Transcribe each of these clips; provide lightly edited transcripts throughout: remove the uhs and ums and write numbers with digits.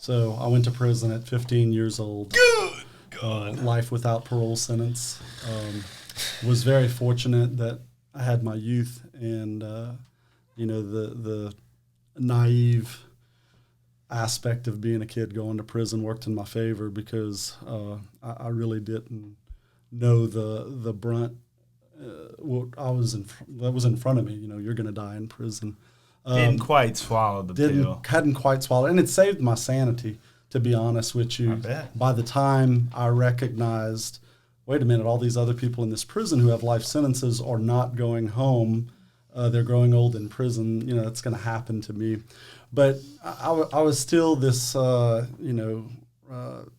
So I went to prison at 15 years old. Good God. Life without parole sentence. Was very fortunate that I had my youth and, the naive aspect of being a kid going to prison worked in my favor because I really didn't know the brunt. That was in front of me. You're going to die in prison. Didn't quite swallow the pill. Hadn't quite swallowed, and it saved my sanity. To be honest with you, I bet. By the time I recognized, wait a minute, all these other people in this prison who have life sentences are not going home. They're growing old in prison. That's going to happen to me. But I was still this,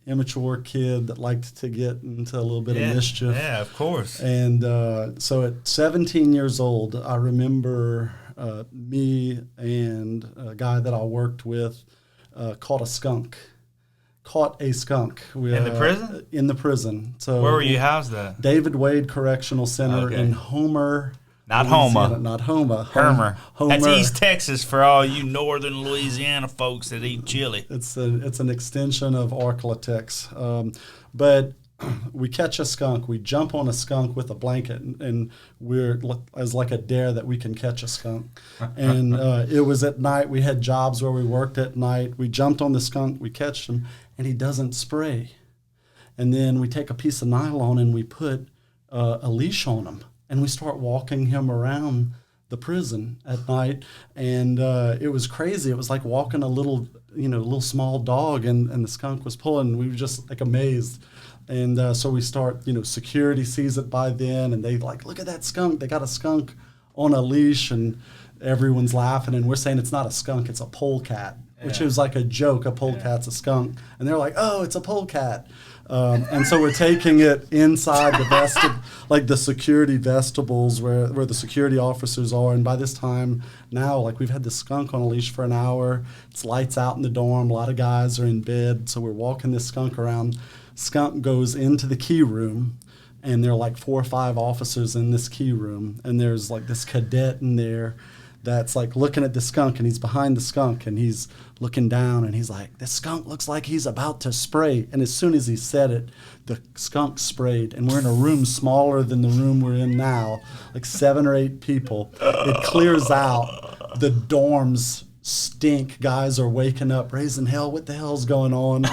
immature kid that liked to get into a little bit of mischief. Yeah, of course. And so at 17 years old, I remember me and a guy that I worked with caught a skunk. In the prison? In the prison. So where were you housed at? David Wade Correctional Center in Homer. Not Louisiana. Homer. Not Homer. Homer. Homer. That's East Texas for all you northern Louisiana folks that eat chili. It's an extension of Arklatex. But we catch a skunk. We jump on a skunk with a blanket, and we're as like a dare that we can catch a skunk. And it was at night. We had jobs where we worked at night. We jumped on the skunk. We catch him, and he doesn't spray. And then we take a piece of nylon and we put a leash on him. And we start walking him around the prison at night, and it was crazy. It was like walking a little small dog, and the skunk was pulling. And we were just like amazed, and so we start. Security sees it by then, and they like, look at that skunk. They got a skunk on a leash, and everyone's laughing, and we're saying it's not a skunk, it's a polecat, which was like a joke. A polecat's a skunk, and they're like, oh, it's a polecat. And so we're taking it inside the security vestibules where the security officers are. And by this time now, we've had the skunk on a leash for an hour. It's lights out in the dorm. A lot of guys are in bed. So we're walking this skunk around. Skunk goes into the key room, and there are 4 or 5 officers in this key room. And there's this cadet in there that's looking at the skunk, and he's behind the skunk, and he's looking down, and he's like, this skunk looks like he's about to spray. And as soon as he said it, the skunk sprayed, and we're in a room smaller than the room we're in now, 7 or 8 people. It clears out. The dorms stink. Guys are waking up, raising hell. What the hell's going on?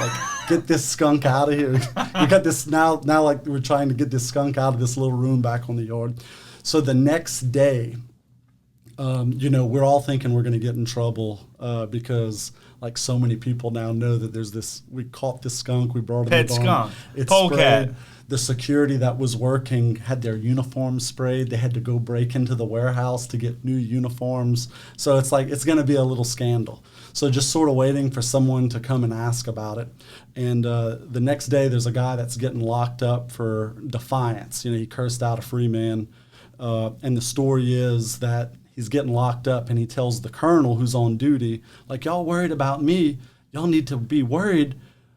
Get this skunk out of here. We got this now we're trying to get this skunk out of this little room back on the yard. So the next day, we're all thinking we're going to get in trouble because so many people now know that there's this. We caught this skunk. We brought it in the dorm. Skunk. It's Polecat. sprayed. The security that was working had their uniforms sprayed. They had to go break into the warehouse to get new uniforms. So it's going to be a little scandal. So just sort of waiting for someone to come and ask about it. And the next day, there's a guy that's getting locked up for defiance. He cursed out a free man. And the story is that he's getting locked up, and he tells the colonel who's on duty, y'all worried about me. Y'all need to be worried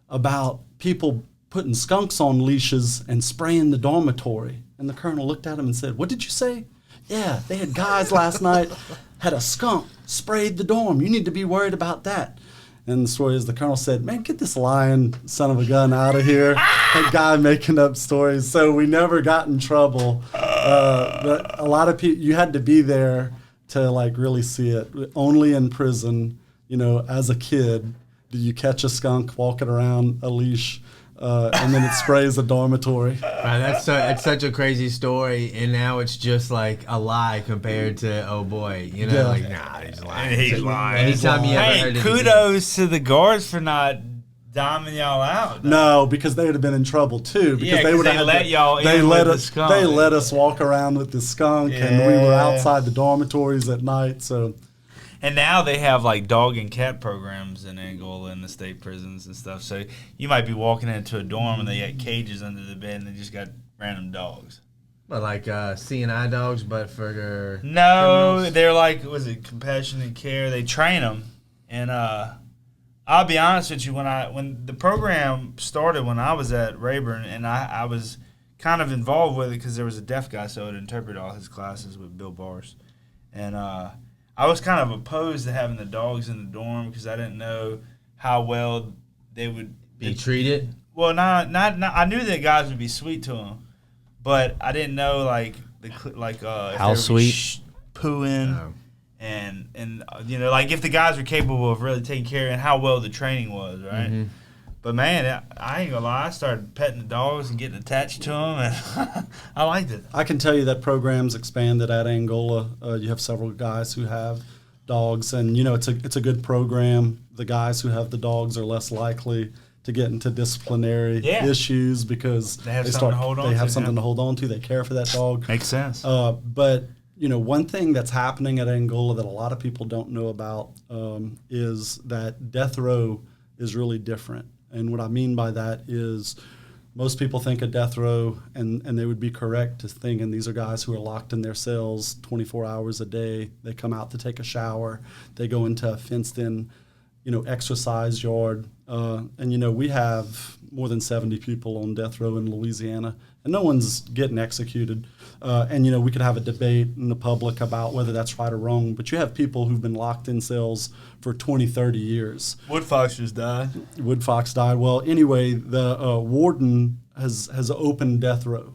about people putting skunks on leashes and spraying the dormitory. And the colonel looked at him and said, what did you say? Yeah, they had guys last night, had a skunk, sprayed the dorm. You need to be worried about that. And the story is the colonel said, man, get this lying son of a gun out of here. That guy making up stories. So we never got in trouble. But a lot of people, you had to be there to really see it. Only in prison, as a kid, do you catch a skunk walking around a leash, and then it sprays the dormitory. That's such a crazy story, and now it's just a lie compared to, oh boy, nah, he's lying. He's lying. Anytime you ever heard it kudos to the guards for not diming y'all out. No, because they would have been in trouble too. Because they would have let y'all in with the skunk. They let us walk around with the skunk, and we were outside the dormitories at night. So, and now they have dog and cat programs in Angola in the state prisons and stuff. So you might be walking into a dorm and they got cages under the bed and they just got random dogs. But C&I dogs, but for no, criminals? They're was it compassionate care? They train them, and I'll be honest with you, when the program started when I was at Rayburn, and I was kind of involved with it because there was a deaf guy, so I would interpret all his classes with Bill Bars. And I was kind of opposed to having the dogs in the dorm because I didn't know how well they would be treated. Well, not. I knew that guys would be sweet to him, but I didn't know how sweet, pooing, and like if the guys were capable of really taking care and how well the training was, right? Mm-hmm. But man, I ain't gonna lie, I started petting the dogs and getting attached to them, and I liked it. I can tell you that program's expanded at Angola. You have several guys who have dogs, and it's a good program. The guys who have the dogs are less likely to get into disciplinary issues because they have something to hold on to. They care for that dog. Makes sense. But one thing that's happening at Angola that a lot of people don't know about is that death row is really different. And what I mean by that is most people think of death row, and they would be correct to think, and these are guys who are locked in their cells 24 hours a day. They come out to take a shower. They go into a fenced-in, exercise yard. And we have more than 70 people on death row in Louisiana, and no one's getting executed. And we could have a debate in the public about whether that's right or wrong, but you have people who've been locked in cells for 20, 30 years. Woodfox just died. Woodfox died. Well, anyway, the warden has opened death row.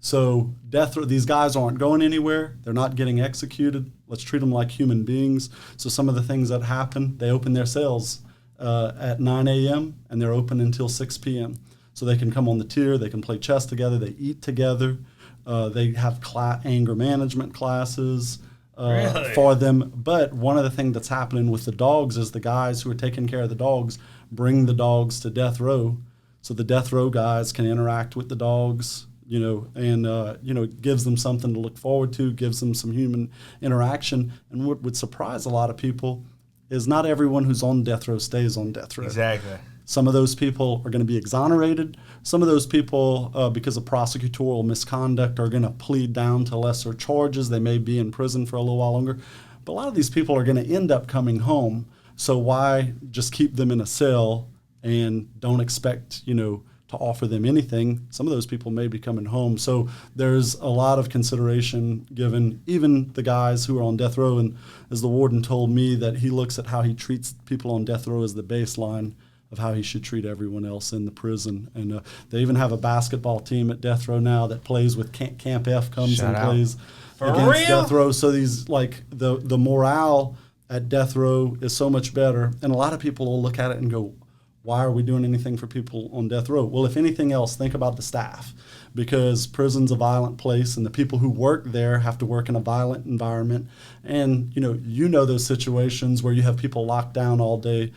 So death row, these guys aren't going anywhere. They're not getting executed. Let's treat them like human beings. So some of the things that happen, they open their cells at 9 a.m. and they're open until 6 p.m. So they can come on the tier, they can play chess together, they eat together. They have anger management classes for them. But one of the things that's happening with the dogs is the guys who are taking care of the dogs bring the dogs to death row. So the death row guys can interact with the dogs, and it gives them something to look forward to, gives them some human interaction. And what would surprise a lot of people is not everyone who's on death row stays on death row. Exactly. Some of those people are going to be exonerated. Some of those people, because of prosecutorial misconduct, are going to plead down to lesser charges. They may be in prison for a little while longer. But a lot of these people are going to end up coming home. So why just keep them in a cell and don't expect, to offer them anything? Some of those people may be coming home. So there's a lot of consideration given, even the guys who are on death row. And as the warden told me, that he looks at how he treats people on death row as the baseline of how he should treat everyone else in the prison. And they even have a basketball team at death row now that plays with Camp F comes Shout and out. plays For against real? death row. So these the morale at death row is so much better. And a lot of people will look at it and go, why are we doing anything for people on death row? Well, if anything else, think about the staff, because prison's a violent place and the people who work there have to work in a violent environment. And, those situations where you have people locked down all day.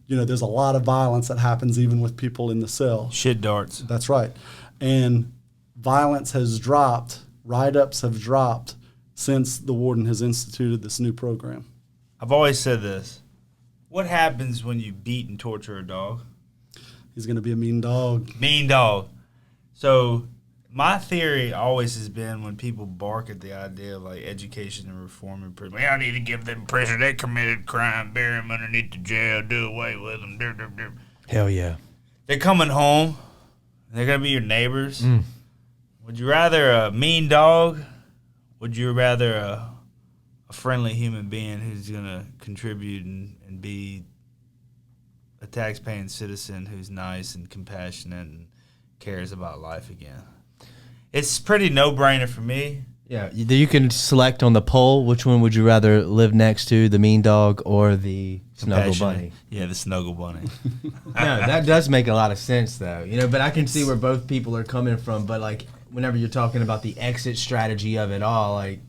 There's a lot of violence that happens even with people in the cell. Shit darts. That's right. And violence has dropped, write-ups have dropped since the warden has instituted this new program. I've always said this. What happens when you beat and torture a dog? He's going to be a mean dog. Mean dog. So my theory always has been when people bark at the idea of education and reform in prison, I need to give them prison. They committed crime, bury them underneath the jail, do away with them. hell yeah. They're coming home. They're going to be your neighbors. Would you rather a mean dog? Would you rather a friendly human being who's going to contribute and be a tax-paying citizen who's nice and compassionate and cares about life again? It's pretty no-brainer for me. Yeah, you can select on the poll which one would you rather live next to, the mean dog or the snuggle bunny. Yeah, the snuggle bunny. No, that does make a lot of sense, though. But I can see where both people are coming from. But whenever you're talking about the exit strategy of it all, you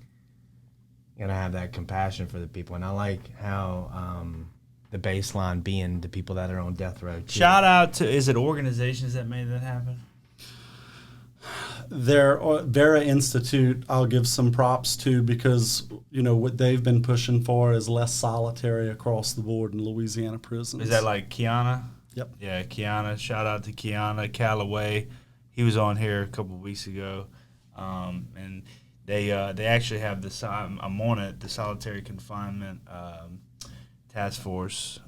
gotta have that compassion for the people. And I like how the baseline being the people that are on death row too. Shout out to, is it organizations that made that happen? Vera Institute, I'll give some props to, because what they've been pushing for is less solitary across the board in Louisiana prisons. Is that Kiana? Yep. Yeah, Kiana. Shout out to Kiana Calloway. He was on here a couple of weeks ago, and they actually have I'm on it, the solitary confinement task force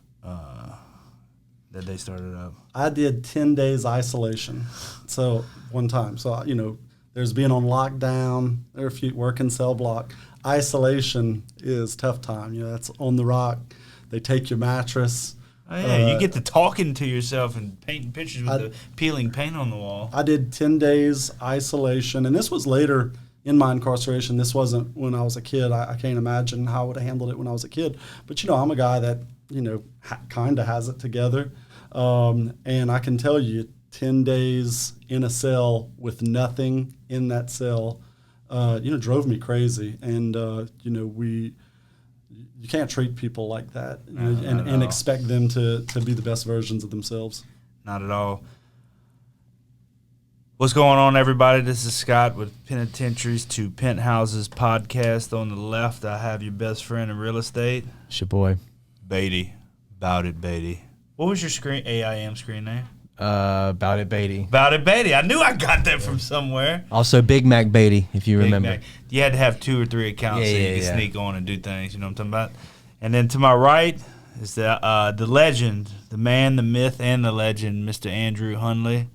that they started up. I did 10 days isolation, so one time. So, there's being on lockdown, there are a few working cell block. Isolation is tough time. That's on the rock. They take your mattress. Oh, yeah, you get to talking to yourself and painting pictures with the peeling paint on the wall. I did 10 days isolation, and this was later in my incarceration. This wasn't when I was a kid. I can't imagine how I would have handled it when I was a kid. But, I'm a guy that, kind of has it together. And I can tell you, 10 days in a cell with nothing in that cell, drove me crazy. And, you can't treat people like that and expect them to be the best versions of themselves. Not at all. What's going on, everybody? This is Scott with Penitentiaries to Penthouses podcast. On the left, I have your best friend in real estate. It's your boy. Beatty. About it, Beatty. What was your AIM screen name? About it, Beatty. About it, Beatty. I knew I got that from somewhere. Also, Big Mac Beatty, if you remember. Mac. You had to have 2 or 3 accounts so you could sneak on and do things. You know what I'm talking about? And then to my right is the legend, the man, the myth, and the legend, Mr. Andrew Hundley.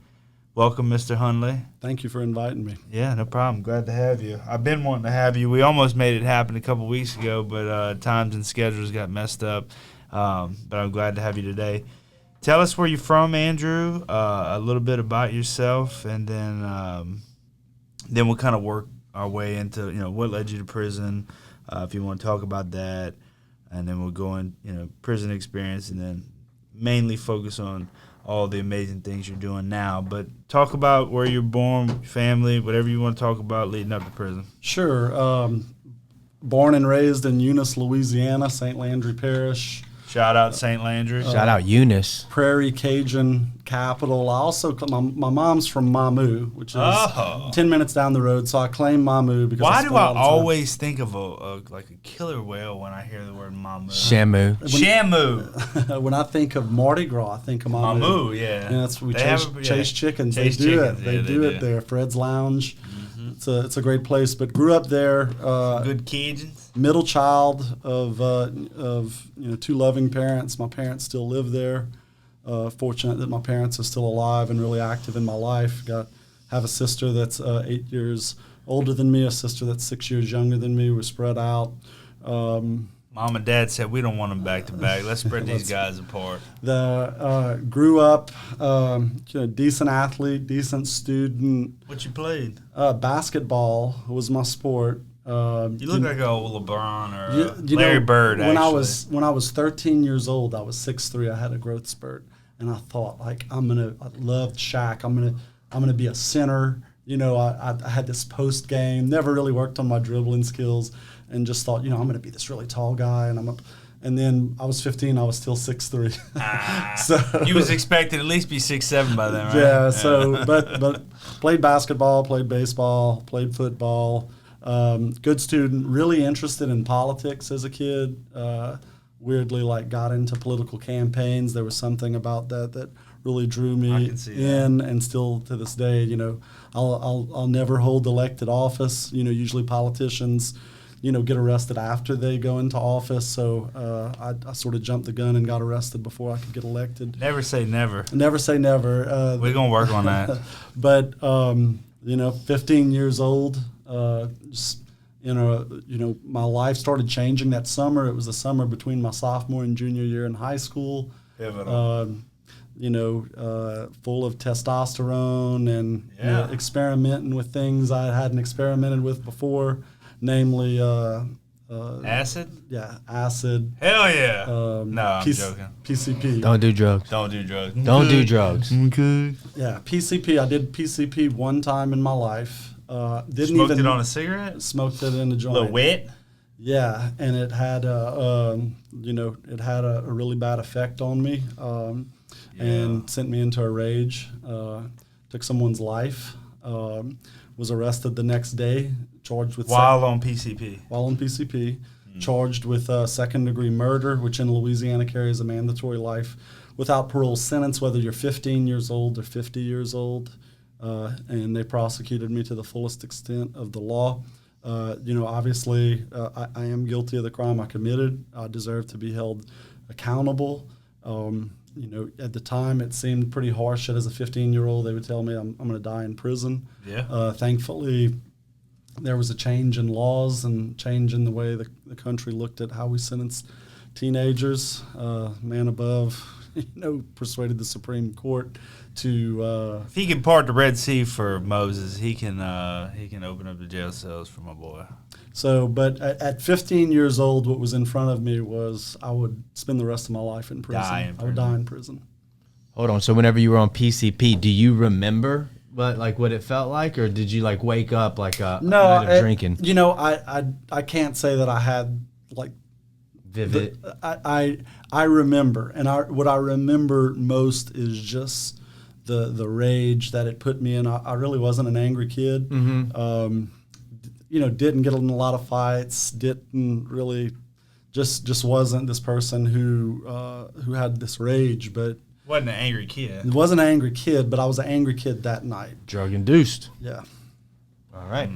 Welcome, Mr. Hundley. Thank you for inviting me. Yeah, no problem. Glad to have you. I've been wanting to have you. We almost made it happen a couple weeks ago, but times and schedules got messed up. But I'm glad to have you today. Tell us where you're from, Andrew, a little bit about yourself, and then we'll kind of work our way into, what led you to prison, if you want to talk about that, and then we'll go in, prison experience, and then mainly focus on all the amazing things you're doing now. But talk about where you're born, family, whatever you want to talk about leading up to prison. Sure. Born and raised in Eunice, Louisiana, St. Landry Parish. Shout out St. Landry. Shout out Eunice. Prairie Cajun capital. I also, my mom's from Mamu, which is 10 minutes down the road, so I claim Mamu because why do I always think of a killer whale when I hear the word Mamu? Shamu. Shamu. When I think of Mardi Gras, I think of Mamu. Mamu, yeah. And that's we chase chickens. Chase they do chickens. it. They do it there. Fred's Lounge. Mm-hmm. It's a great place. But grew up there. Good Cajuns. Middle child of 2 loving parents. My parents still live there. Fortunate that my parents are still alive and really active in my life. Have a sister that's 8 years older than me, a sister that's 6 years younger than me. We're spread out. Mom and Dad said we don't want them back to back. Let's spread these guys apart. Grew up, decent athlete, decent student. What you played? Basketball was my sport. You look like a LeBron or Larry Bird. When I was 13 years old, I was 6'3". I had a growth spurt, and I thought I loved Shaq. I'm gonna be a center. I had this post game. Never really worked on my dribbling skills, and just thought, I'm gonna be this really tall guy. And then I was 15. I was still 6'3". So you was expected at least be 6'7" by then, right? Yeah. So, but played basketball, played baseball, played football. Good student, really interested in politics as a kid. Weirdly, got into political campaigns. There was something about that really drew me in, and still to this day, I'll never hold elected office. Usually politicians, get arrested after they go into office. So I sort of jumped the gun and got arrested before I could get elected. Never say never. Never say never. We're gonna work on that. But 15 years old. My life started changing that summer. It was the summer between my sophomore and junior year in high school. Pivotal. Full of testosterone and experimenting with things I hadn't experimented with before, namely acid. Yeah, acid. Hell yeah. No, I'm joking. PCP. Don't do drugs. Don't do drugs. Don't do drugs. Okay. Yeah, PCP. I did PCP one time in my life. Smoked it on a cigarette? Smoked it in a joint. A little wet? Yeah, and it had a really bad effect on me, and sent me into a rage. Took someone's life. Was arrested the next day, charged with while on PCP. Charged with second-degree murder, which in Louisiana carries a mandatory life without parole sentence, whether you're 15 years old or 50 years old. And they prosecuted me to the fullest extent of the law. Obviously, I am guilty of the crime I committed. I deserve to be held accountable. At the time, it seemed pretty harsh that as a 15-year-old, they would tell me I'm going to die in prison. Yeah. Thankfully, there was a change in laws and change in the way the country looked at how we sentenced teenagers. Man above, persuaded the Supreme Court to. If he can part the Red Sea for Moses, he can open up the jail cells for my boy. So, but at 15 years old, what was in front of me was I would spend the rest of my life in prison. I would die in prison. Hold on. So whenever you were on PCP, do you remember what it felt like, or did you wake up a night of drinking? I can't say that I had vivid. I remember, and what I remember most is just the rage that it put me in. I really wasn't an angry kid. Mm-hmm. Didn't get in a lot of fights. Didn't really, just wasn't this person who had this rage, but. Wasn't an angry kid. I wasn't an angry kid, but I was an angry kid that night. Drug induced. Yeah. All right.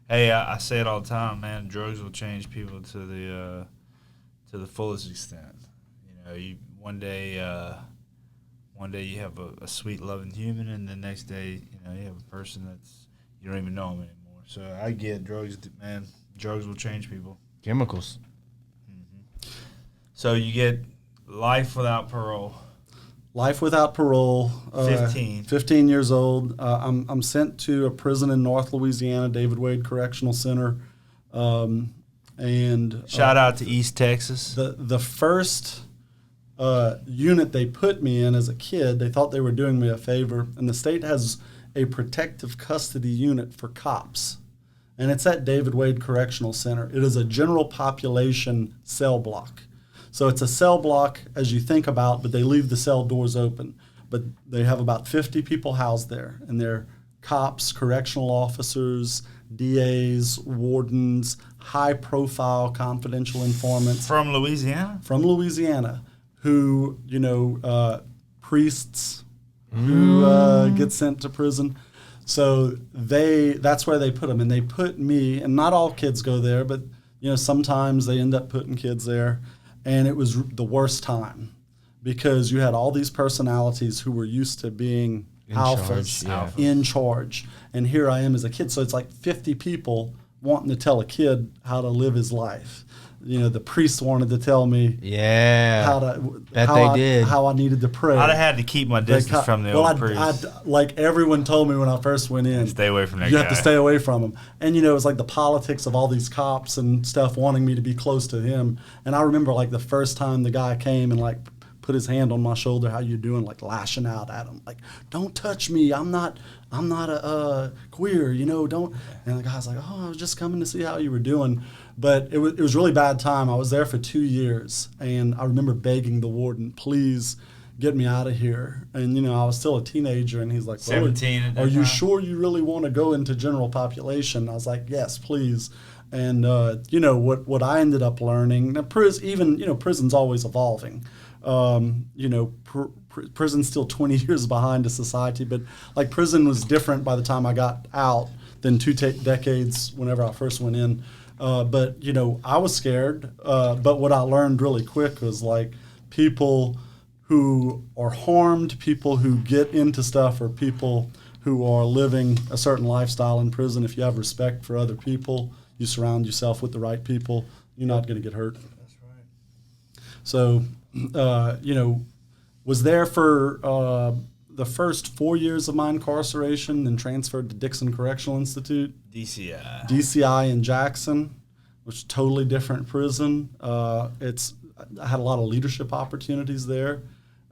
Hey, I say it all the time, man. Drugs will change people to the fullest extent. One day you have a sweet, loving human, and the next day, you have a person that's you don't even know them anymore. So I get drugs, man. Drugs will change people. Chemicals. Mm-hmm. So you get life without parole. Life without parole. 15 years old. I'm sent to a prison in North Louisiana, David Wade Correctional Center. And shout out to East Texas. The first unit they put me in as a kid, they thought they were doing me a favor. And the state has a protective custody unit for cops. And it's at David Wade Correctional Center. It is a general population cell block. So it's a cell block as you think about, but they leave the cell doors open. But they have about 50 people housed there, and they're cops, correctional officers, DAs, wardens, high-profile confidential informants. From Louisiana? From Louisiana, who, priests who get sent to prison. So that's where they put them. And they put me, and not all kids go there, but, sometimes they end up putting kids there. And it was the worst time because you had all these personalities who were used to being alphas in charge. And here I am as a kid. So it's like 50 people wanting to tell a kid how to live his life. The priest wanted to tell me how I needed to pray. I'd have had to keep my distance from the old priest. Like everyone told me when I first went in. Stay away from that guy. You have to stay away from him. And, it was like the politics of all these cops and stuff wanting me to be close to him. And I remember the first time the guy came and put his hand on my shoulder, how you doing, lashing out at him. Don't touch me. I'm not a queer, don't. And the guy's like, I was just coming to see how you were doing. But it was really bad time. I was there for 2 years, and I remember begging the warden, please get me out of here. And, I was still a teenager, and he's like, 17. Are you sure you really want to go into general population? I was like, yes, please. And, what I ended up learning, now, prison's always evolving. Prison's still 20 years behind a society, but prison was different by the time I got out than 2 decades whenever I first went in. But I was scared. But what I learned really quick was people who are harmed, people who get into stuff, or people who are living a certain lifestyle in prison. If you have respect for other people, you surround yourself with the right people, you're not going to get hurt. That's right. So, was there for the first 4 years of my incarceration, then transferred to Dixon Correctional Institute. DCI in Jackson, which is a totally different prison. I had a lot of leadership opportunities there.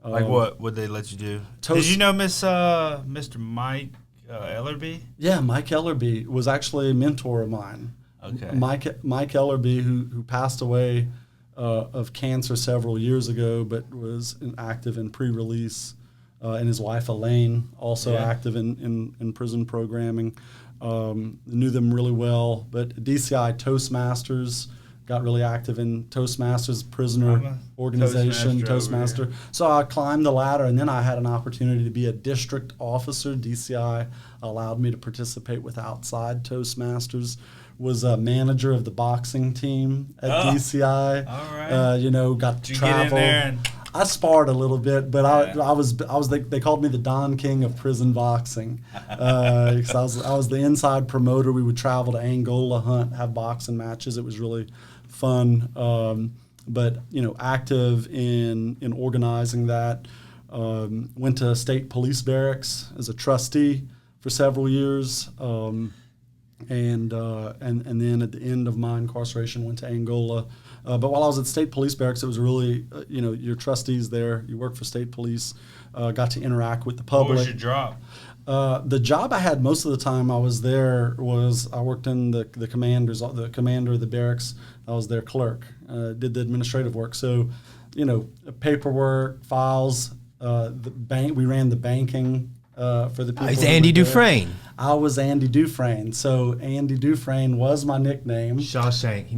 What would they let you do? Did you know Mr. Mike Ellerby? Yeah, Mike Ellerby was actually a mentor of mine. Okay. Mike Ellerby, who passed away of cancer several years ago, but was active in pre-release, and his wife Elaine also active in prison programming. Knew them really well, but DCI Toastmasters, got really active in Toastmasters, prisoner organization, Toastmaster. So I climbed the ladder, and then I had an opportunity to be a district officer. DCI allowed me to participate with outside Toastmasters. Was a manager of the boxing team at DCI. All right. Got to Did you travel. Get in there and I sparred a little bit, but I was they called me the Don King of prison boxing, because I was the inside promoter. We would travel to Angola, hunt, have boxing matches. It was really fun. but active in organizing that. Went to state police barracks as a trustee for several years, and then at the end of my incarceration went to Angola. But while I was at state police barracks, it was really you're trustees there. You work for state police. Got to interact with the public. What was your job? The job I had most of the time I was there was I worked in the commander of the barracks. I was their clerk. Did the administrative work. So, paperwork, files. The bank. We ran the banking for the people. It's Andy Dufresne. I was Andy Dufresne. So Andy Dufresne was my nickname. Shawshank.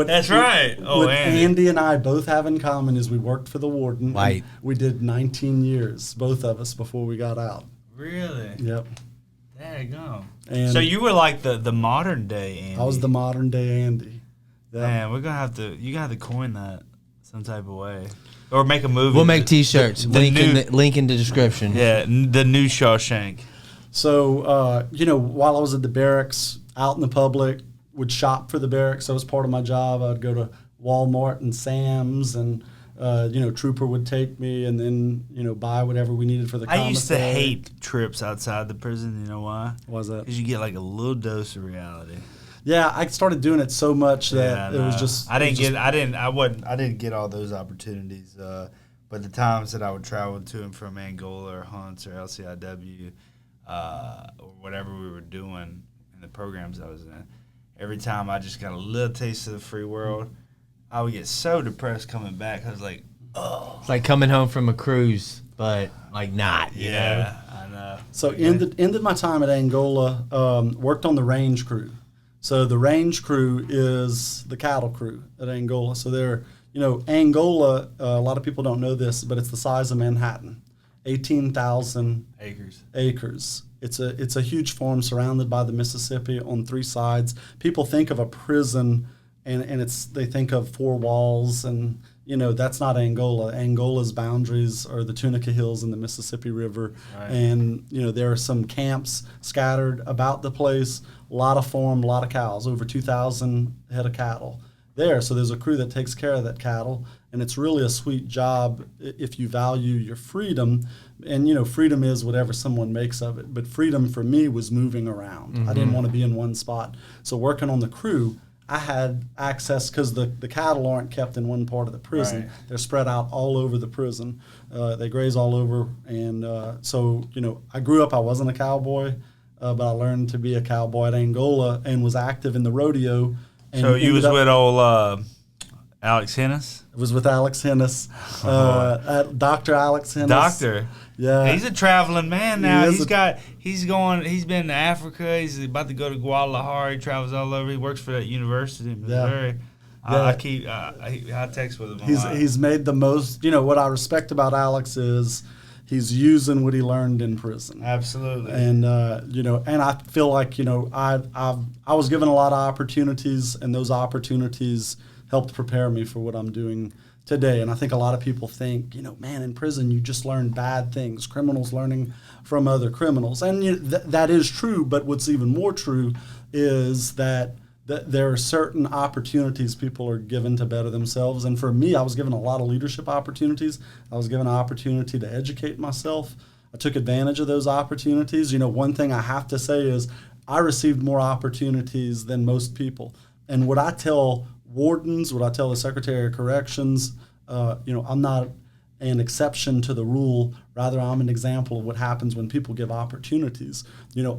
That's right. What Andy and I both have in common is we worked for the warden. Right. We did 19 years, both of us, before we got out. Really? Yep. There you go. And so you were like the modern day Andy. I was the modern day Andy. Yep. Man, we're gonna have to coin that some type of way, or make a movie. We'll make T-shirts. Link in the description. Yeah, the new Shawshank. So while I was at the barracks, out in the public, would shop for the barracks. That was part of my job. I'd go to Walmart and Sam's, and Trooper would take me, and then buy whatever we needed for the commissary. I used to hate trips outside the prison. You know why? Why was that? Because you get like a little dose of reality. Yeah, I started doing it so much that it was just. I didn't get all those opportunities. But the times that I would travel to and from Angola or Hunts or LCIW, or whatever we were doing in the programs I was in, every time I just got a little taste of the free world, I would get so depressed coming back. I was like, oh. It's like coming home from a cruise, but like not. Yeah, I know. So ended my time at Angola. Worked on the range crew. So the range crew is the cattle crew at Angola. So they're, Angola, a lot of people don't know this, but it's the size of Manhattan, 18,000 acres. It's a huge farm surrounded by the Mississippi on three sides. People think of a prison, and they think of four walls, and that's not Angola. Angola's boundaries are the Tunica Hills and the Mississippi River, right. And there are some camps scattered about the place. A lot of farm, a lot of cows, over 2,000 head of cattle there. So there's a crew that takes care of that cattle, and it's really a sweet job if you value your freedom. And freedom is whatever someone makes of it. But freedom for me was moving around. Mm-hmm. I didn't want to be in one spot. So working on the crew, I had access because the cattle aren't kept in one part of the prison. Right. They're spread out all over the prison. They graze all over. And so I grew up, I wasn't a cowboy, but I learned to be a cowboy at Angola and was active in the rodeo. And so you was with old Alex Hennis? I was with Alex Hennis, Dr. Alex Hennis. Doctor? Yeah. He's a traveling man now. He's been to Africa. He's about to go to Guadalajara. He travels all over. He works for that university in Missouri. Yeah. I text with him. He's made the most. What I respect about Alex is he's using what he learned in prison. Absolutely. And and I feel like I was given a lot of opportunities, and those opportunities helped prepare me for what I'm doing today. And I think a lot of people think, man, in prison you just learn bad things, criminals learning from other criminals. And that is true, but what's even more true is that there are certain opportunities people are given to better themselves. And for me, I was given a lot of leadership opportunities. I was given an opportunity to educate myself. I took advantage of those opportunities. One thing I have to say is I received more opportunities than most people. And what I tell wardens, what I tell the Secretary of Corrections, I'm not an exception to the rule. Rather, I'm an example of what happens when people give opportunities.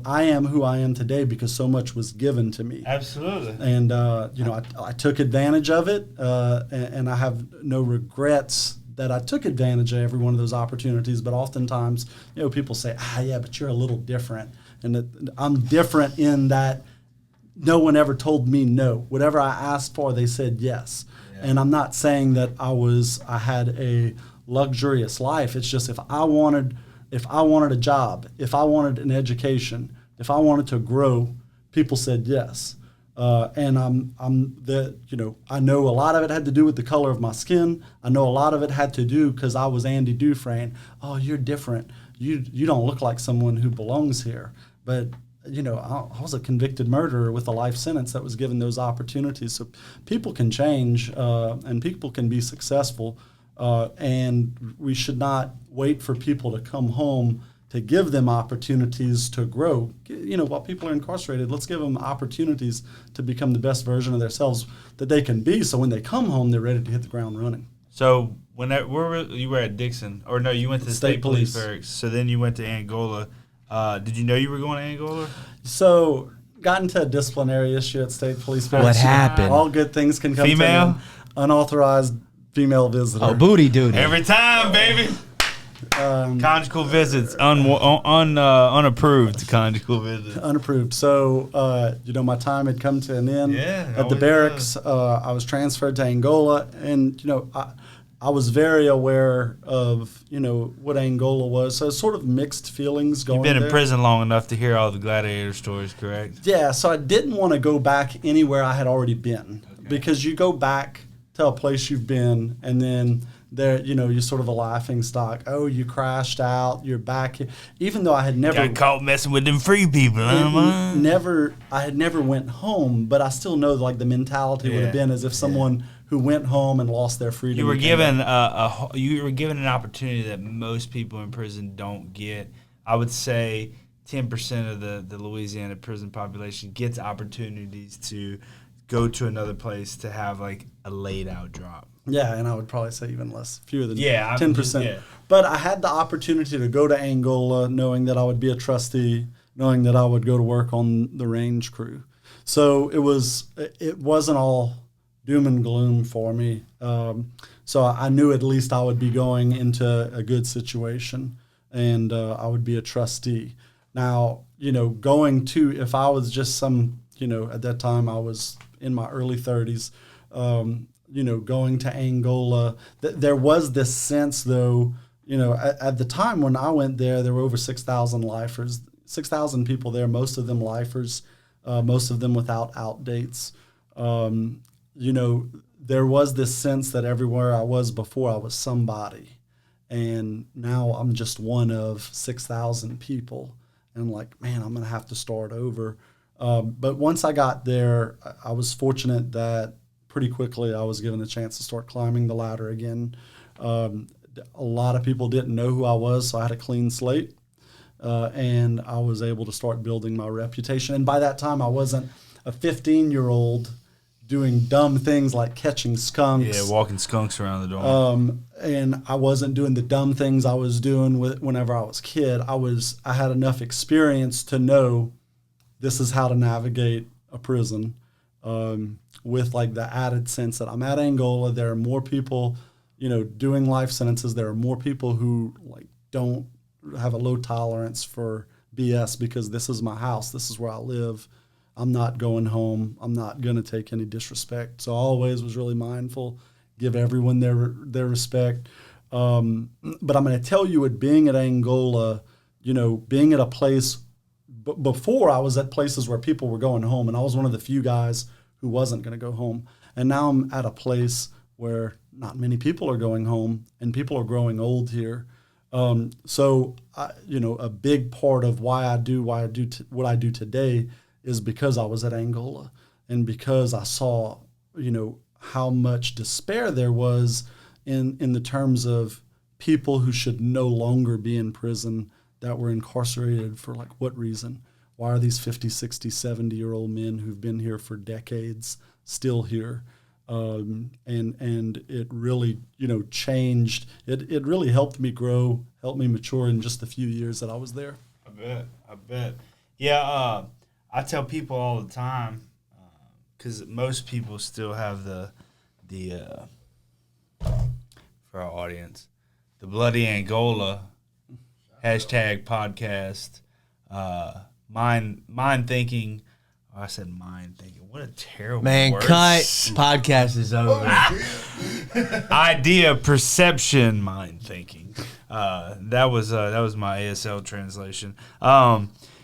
I am who I am today because so much was given to me. Absolutely. And, I took advantage of it, and I have no regrets that I took advantage of every one of those opportunities. But oftentimes, people say, yeah, but you're a little different. And I'm different in that no one ever told me no. Whatever I asked for, they said yes. Yeah. And I'm not saying that I had a luxurious life. It's just if I wanted a job, if I wanted an education, if I wanted to grow, people said yes. And I know a lot of it had to do with the color of my skin. I know a lot of it had to do because I was Andy Dufresne. Oh, you're different. You don't look like someone who belongs here. But I was a convicted murderer with a life sentence that was given those opportunities. So people can change and people can be successful, and we should not wait for people to come home to give them opportunities to grow. While people are incarcerated, let's give them opportunities to become the best version of themselves that they can be, so when they come home, they're ready to hit the ground running. So you were at Dixon, or no, you went to the state police barracks. So then you went to Angola. Did you know you were going to Angola? So got into a disciplinary issue at state police barracks. What happened? All good things can come Female? to an unauthorized female visitor. Oh, booty duty. Every time, baby. Conjugal visits, unapproved conjugal visits. Unapproved. So, my time had come to an end at the barracks. I was transferred to Angola, and, I was very aware of, what Angola was. So, sort of mixed feelings going You've been there. in prison long enough to hear all the gladiator stories, correct? Yeah, so I didn't want to go back anywhere I had already been, because you go back to a place you've been, and then there, you're sort of a laughing stock. Oh, you crashed out. You're back here. Even though I had never got caught messing with them free people. I had never went home, but I still know the mentality would have been as if someone who went home and lost their freedom. You were given an opportunity that most people in prison don't get. I would say 10% of the Louisiana prison population gets opportunities to go to another place to have a laid out drop. Yeah, and I would probably say even less, fewer than 10%. Yeah. But I had the opportunity to go to Angola, knowing that I would be a trustee, knowing that I would go to work on the range crew. So it wasn't all doom and gloom for me. So I knew at least I would be going into a good situation, and I would be a trustee. Now, if I was just some, at that time I was in my early 30s, going to Angola, there was this sense, though, at the time when I went there were over 6,000 lifers, 6,000 people there, most of them lifers, most of them without outdates. There was this sense that everywhere I was before, I was somebody, and now I'm just one of 6,000 people, and I'm like, man, I'm going to have to start over. But once I got there, I was fortunate that pretty quickly I was given a chance to start climbing the ladder again. A lot of people didn't know who I was, so I had a clean slate, and I was able to start building my reputation. And by that time, I wasn't a 15-year-old doing dumb things like catching skunks. Yeah, walking skunks around the dorm. And I wasn't doing the dumb things I was doing whenever I was a kid. I had enough experience to know this is how to navigate a prison, with the added sense that I'm at Angola. There are more people, doing life sentences. There are more people who don't have a low tolerance for BS, because this is my house. This is where I live. I'm not going home. I'm not going to take any disrespect. So I always was really mindful, give everyone their respect. But I'm going to tell you, at being at Angola, being at a place, before I was at places where people were going home, and I was one of the few guys who wasn't going to go home. And now I'm at a place where not many people are going home, and people are growing old here. So a big part of why I do what I do today is because I was at Angola, and because I saw, how much despair there was in the terms of people who should no longer be in prison, that were incarcerated for what reason? Why are these 50, 60, 70-year-old men who've been here for decades still here? And it really, changed. It really helped me grow, helped me mature in just the few years that I was there. I bet. Yeah, I tell people all the time, because most people still have the for our audience, the Bloody Angola #podcast, mind thinking. Oh, I said mind thinking. What a terrible word. Cut. Podcast is over. Idea, perception, mind thinking. That was my ASL translation.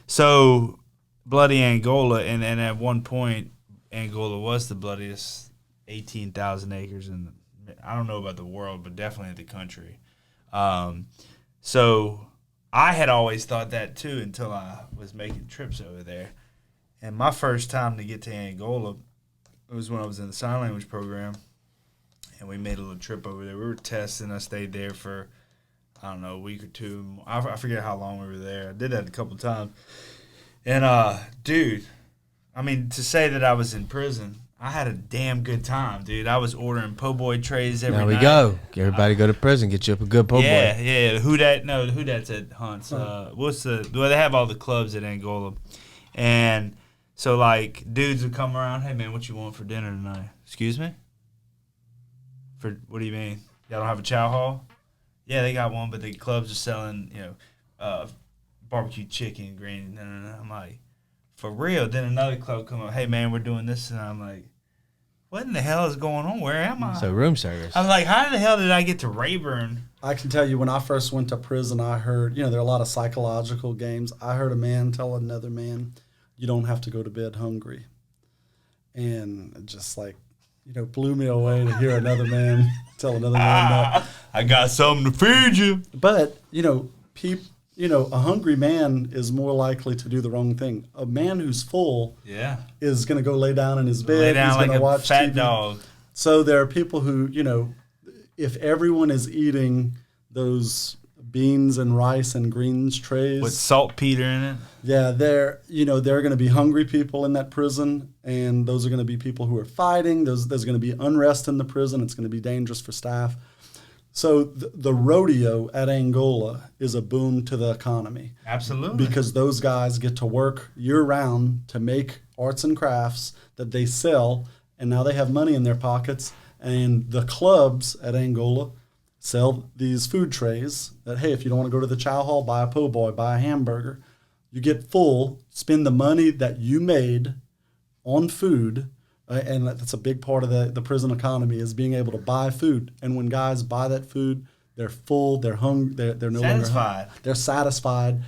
So Bloody Angola, and at one point, Angola was the bloodiest, 18,000 acres I don't know about the world, but definitely the country. So I had always thought that too until I was making trips over there. And my first time to get to Angola was when I was in the sign language program, and we made a little trip over there. We were testing. I stayed there for, I don't know, a week or two. I forget how long we were there. I did that a couple times. And, dude, I mean, to say that I was in prison, I had a damn good time, dude. I was ordering po' boy trays every night. There we go. Everybody go to prison. Get you up a good po' boy. Yeah. Who that's at Hunt's. They have all the clubs at Angola. And so, like, dudes would come around, hey, man, what you want for dinner tonight? Excuse me? What do you mean? Y'all don't have a chow hall? Yeah, they got one, but the clubs are selling, barbecue chicken, green. No. I'm like, for real? Then another club come up, hey, man, we're doing this. And I'm like, what in the hell is going on? Where am I? So room service. I'm like, how the hell did I get to Rayburn? I can tell you, when I first went to prison, I heard, there are a lot of psychological games. I heard a man tell another man, you don't have to go to bed hungry. And it just blew me away to hear another man tell another man that. I got something to feed you. But, a hungry man is more likely to do the wrong thing. A man who's full is going to go lay down in his bed. Lay down He's like a watch fat TV. dog. So there are people who, if everyone is eating those beans and rice and greens trays with saltpeter in it. Yeah, there are going to be hungry people in that prison, and those are going to be people who are fighting. There's going to be unrest in the prison. It's going to be dangerous for staff. So the rodeo at Angola is a boon to the economy. Absolutely. Because those guys get to work year-round to make arts and crafts that they sell, and now they have money in their pockets. And the clubs at Angola sell these food trays that, hey, if you don't want to go to the chow hall, buy a po' boy, buy a hamburger. You get full, spend the money that you made on food, and that's a big part of the prison economy, is being able to buy food. And when guys buy that food, they're full, they're hungry, they're no satisfied. Longer they're satisfied,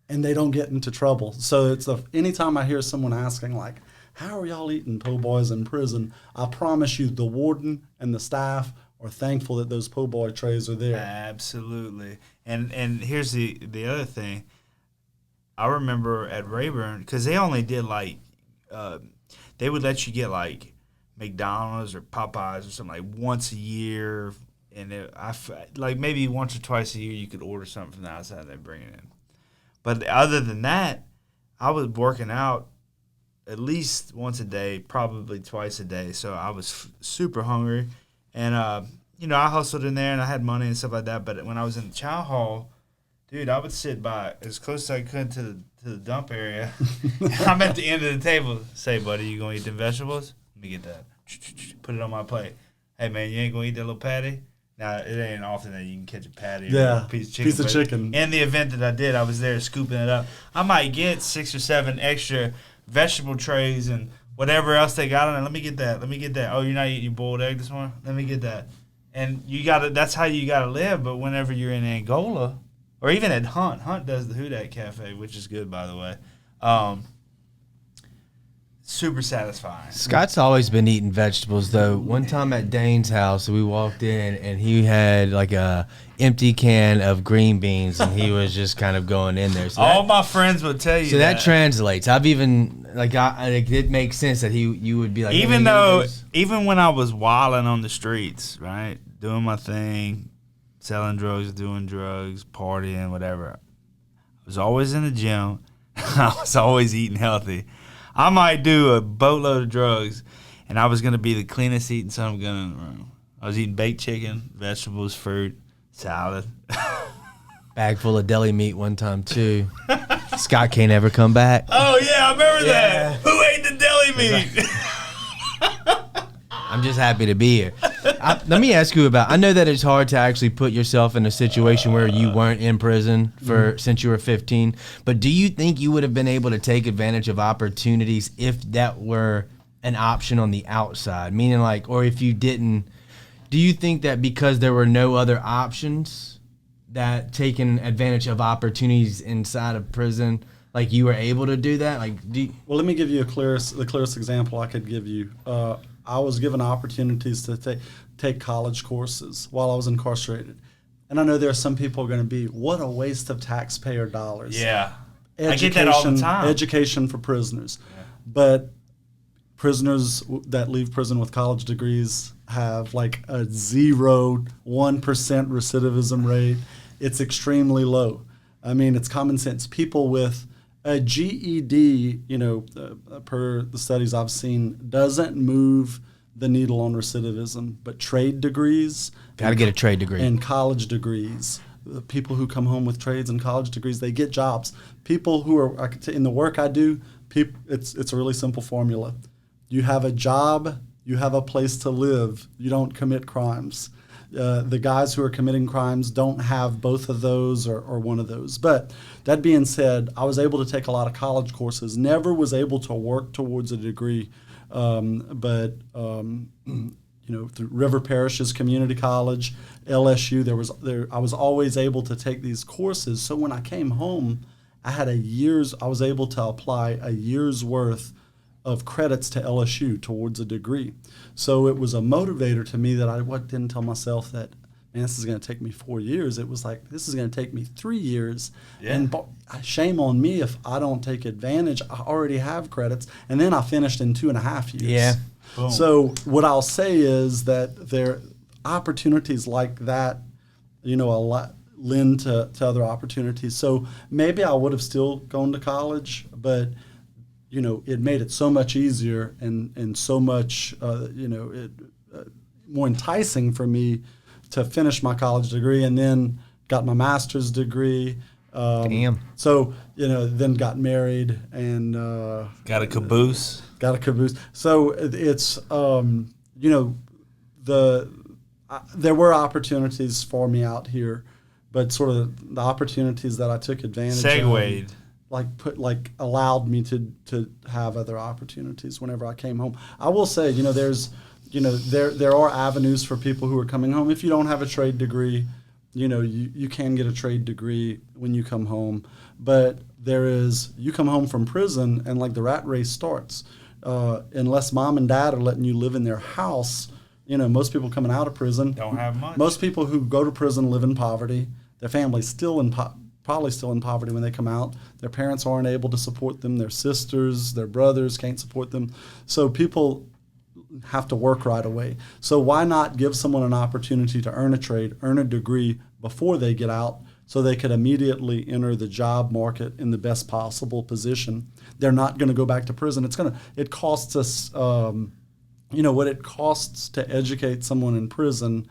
and they don't get into trouble. So anytime I hear someone asking, like, how are y'all eating po' boys in prison, I promise you the warden and the staff are thankful that those po' boy trays are there. Absolutely. And here's the other thing. I remember at Rayburn, because they only did they would let you get McDonald's or Popeyes or something once a year, and maybe once or twice a year you could order something from the outside and they bring it in. But other than that, I was working out at least once a day, probably twice a day. So I was super hungry, and I hustled in there and I had money and stuff like that. But when I was in the chow hall, dude, I would sit by as close as I could to the dump area. I'm at the end of the table. Say, buddy, you gonna eat them vegetables? Let me get that. Put it on my plate. Hey, man, you ain't gonna eat that little patty? Now, it ain't often that you can catch a patty or a piece of chicken. In the event that I did, I was there scooping it up. I might get 6 or 7 extra vegetable trays and whatever else they got on it. Let me get that. Oh, you're not eating your boiled egg this morning? Let me get that. And that's how you gotta live. But whenever you're in Angola, or even at Hunt does the Hudat Cafe, which is good, by the way. Super satisfying. Scott's always been eating vegetables, though. One time at Dane's house, we walked in, and he had a empty can of green beans, and he was just kind of going in there. So all my friends would tell you that translates. I've even, it makes sense that you would be like... Even when I was wilding on the streets, right, doing my thing, selling drugs, doing drugs, partying, whatever, I was always in the gym. I was always eating healthy. I might do a boatload of drugs, and I was going to be the cleanest eating son of a gun in the room. I was eating baked chicken, vegetables, fruit, salad. Bag full of deli meat one time, too. Scott can't ever come back. Oh, yeah, I remember that. Who ate the deli meat? I'm just happy to be here. Let me ask you I know that it's hard to actually put yourself in a situation where you weren't in prison since you were 15, but do you think you would have been able to take advantage of opportunities if that were an option on the outside? Meaning or if you didn't, do you think that because there were no other options, that taking advantage of opportunities inside of prison, you were able to do that? Well, let me give you the clearest example I could give you. I was given opportunities to take college courses while I was incarcerated. and I know there are some people are going to be, what a waste of taxpayer dollars. Yeah. I get that all the time. Education for prisoners. Yeah. But prisoners that leave prison with college degrees have like a 1% recidivism rate. It's extremely low. I mean, it's common sense. People with a GED, per the studies I've seen, doesn't move the needle on recidivism, but trade degrees. Got to get a trade degree. And college degrees. The people who come home with trades and college degrees, they get jobs. People who are in the work I do, it's a really simple formula. You have a job, you have a place to live, you don't commit crimes. The guys who are committing crimes don't have both of those or one of those. But that being said, I was able to take a lot of college courses, never was able to work towards a degree, but through River Parishes Community College, LSU, I was always able to take these courses. So when I came home, I was able to apply a year's worth of credits to LSU towards a degree. So it was a motivator to me that I didn't tell myself that, man, this is going to take me 4 years. It was like, this is going to take me 3 years. Yeah. And shame on me if I don't take advantage. I already have credits. And then I finished in 2.5 years. Yeah. Boom. So what I'll say is that there opportunities like that, a lot lend to other opportunities. So maybe I would have still gone to college, but it made it so much easier and so much, more enticing for me to finish my college degree, and then got my master's degree. Damn. So, then got married and got a caboose. So it's, there were opportunities for me out here, but sort of the opportunities that I took advantage Segued. of, allowed me to have other opportunities whenever I came home. I will say, there are avenues for people who are coming home. If you don't have a trade degree, you can get a trade degree when you come home. But you come home from prison and the rat race starts. Unless mom and dad are letting you live in their house, most people coming out of prison don't have much. Most people who go to prison live in poverty. Their family's probably still in poverty when they come out. Their parents aren't able to support them. Their sisters, their brothers can't support them. So people have to work right away. So why not give someone an opportunity to earn a trade, earn a degree before they get out, so they could immediately enter the job market in the best possible position? They're not going to go back to prison. It costs us, what it costs to educate someone in prison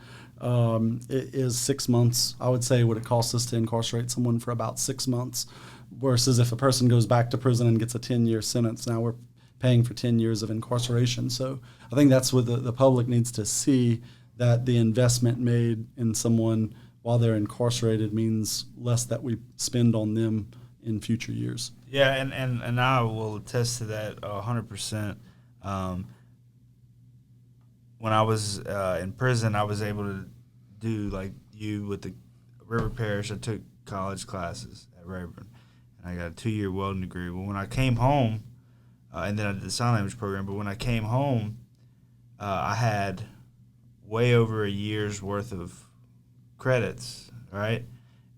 is 6 months. I would say what it costs us to incarcerate someone for about 6 months, versus if a person goes back to prison and gets a 10-year sentence, now we're paying for 10 years of incarceration. So I think that's what the public needs to see, that the investment made in someone while they're incarcerated means less that we spend on them in future years. Yeah, and I will attest to that 100%. When I was in prison, I was able to do like you with the River Parish. I took college classes at Rayburn, and I got a 2-year welding degree. Well, when I came home, and then I did the sign language program, but when I came home, I had way over a year's worth of credits, right?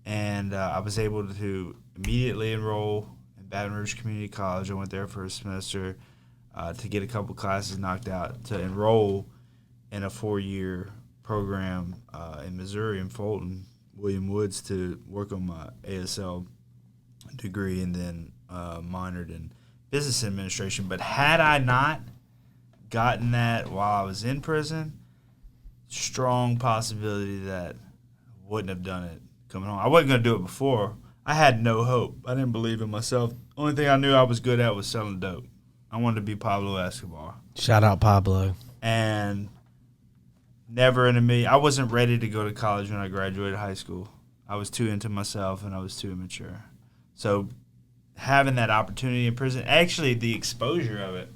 And I was able to immediately enroll in Baton Rouge Community College. I went there for a semester to get a couple classes knocked out, to enroll in a 4-year program in Missouri, in Fulton, William Woods, to work on my ASL degree, and then minored in business administration. But had I not gotten that while I was in prison, strong possibility that I wouldn't have done it coming home. I wasn't going to do it before. I had no hope. I didn't believe in myself. Only thing I knew I was good at was selling dope. I wanted to be Pablo Escobar. Shout out Pablo. And never in a million. I wasn't ready to go to college when I graduated high school. I was too into myself and I was too immature. So having that opportunity in prison, actually the exposure of it,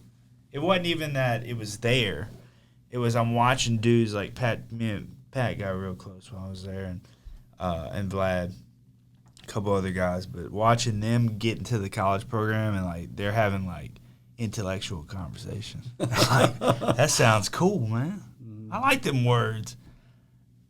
it wasn't even that it was there. It was I'm watching dudes like Pat. Me and Pat got real close while I was there, and Vlad, a couple other guys. But watching them get into the college program and like they're having like intellectual conversation. Like, that sounds cool, man. I like them words.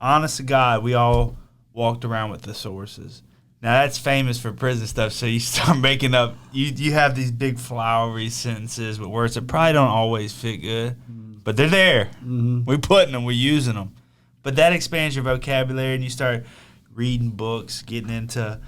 Honest to God, we all walked around with thesauruses. Now, that's famous for prison stuff, so you start making up, you have these big flowery sentences with words that probably don't always fit good, but they're there. Mm-hmm. We're putting them, we're using them. But that expands your vocabulary, and you start reading books, getting into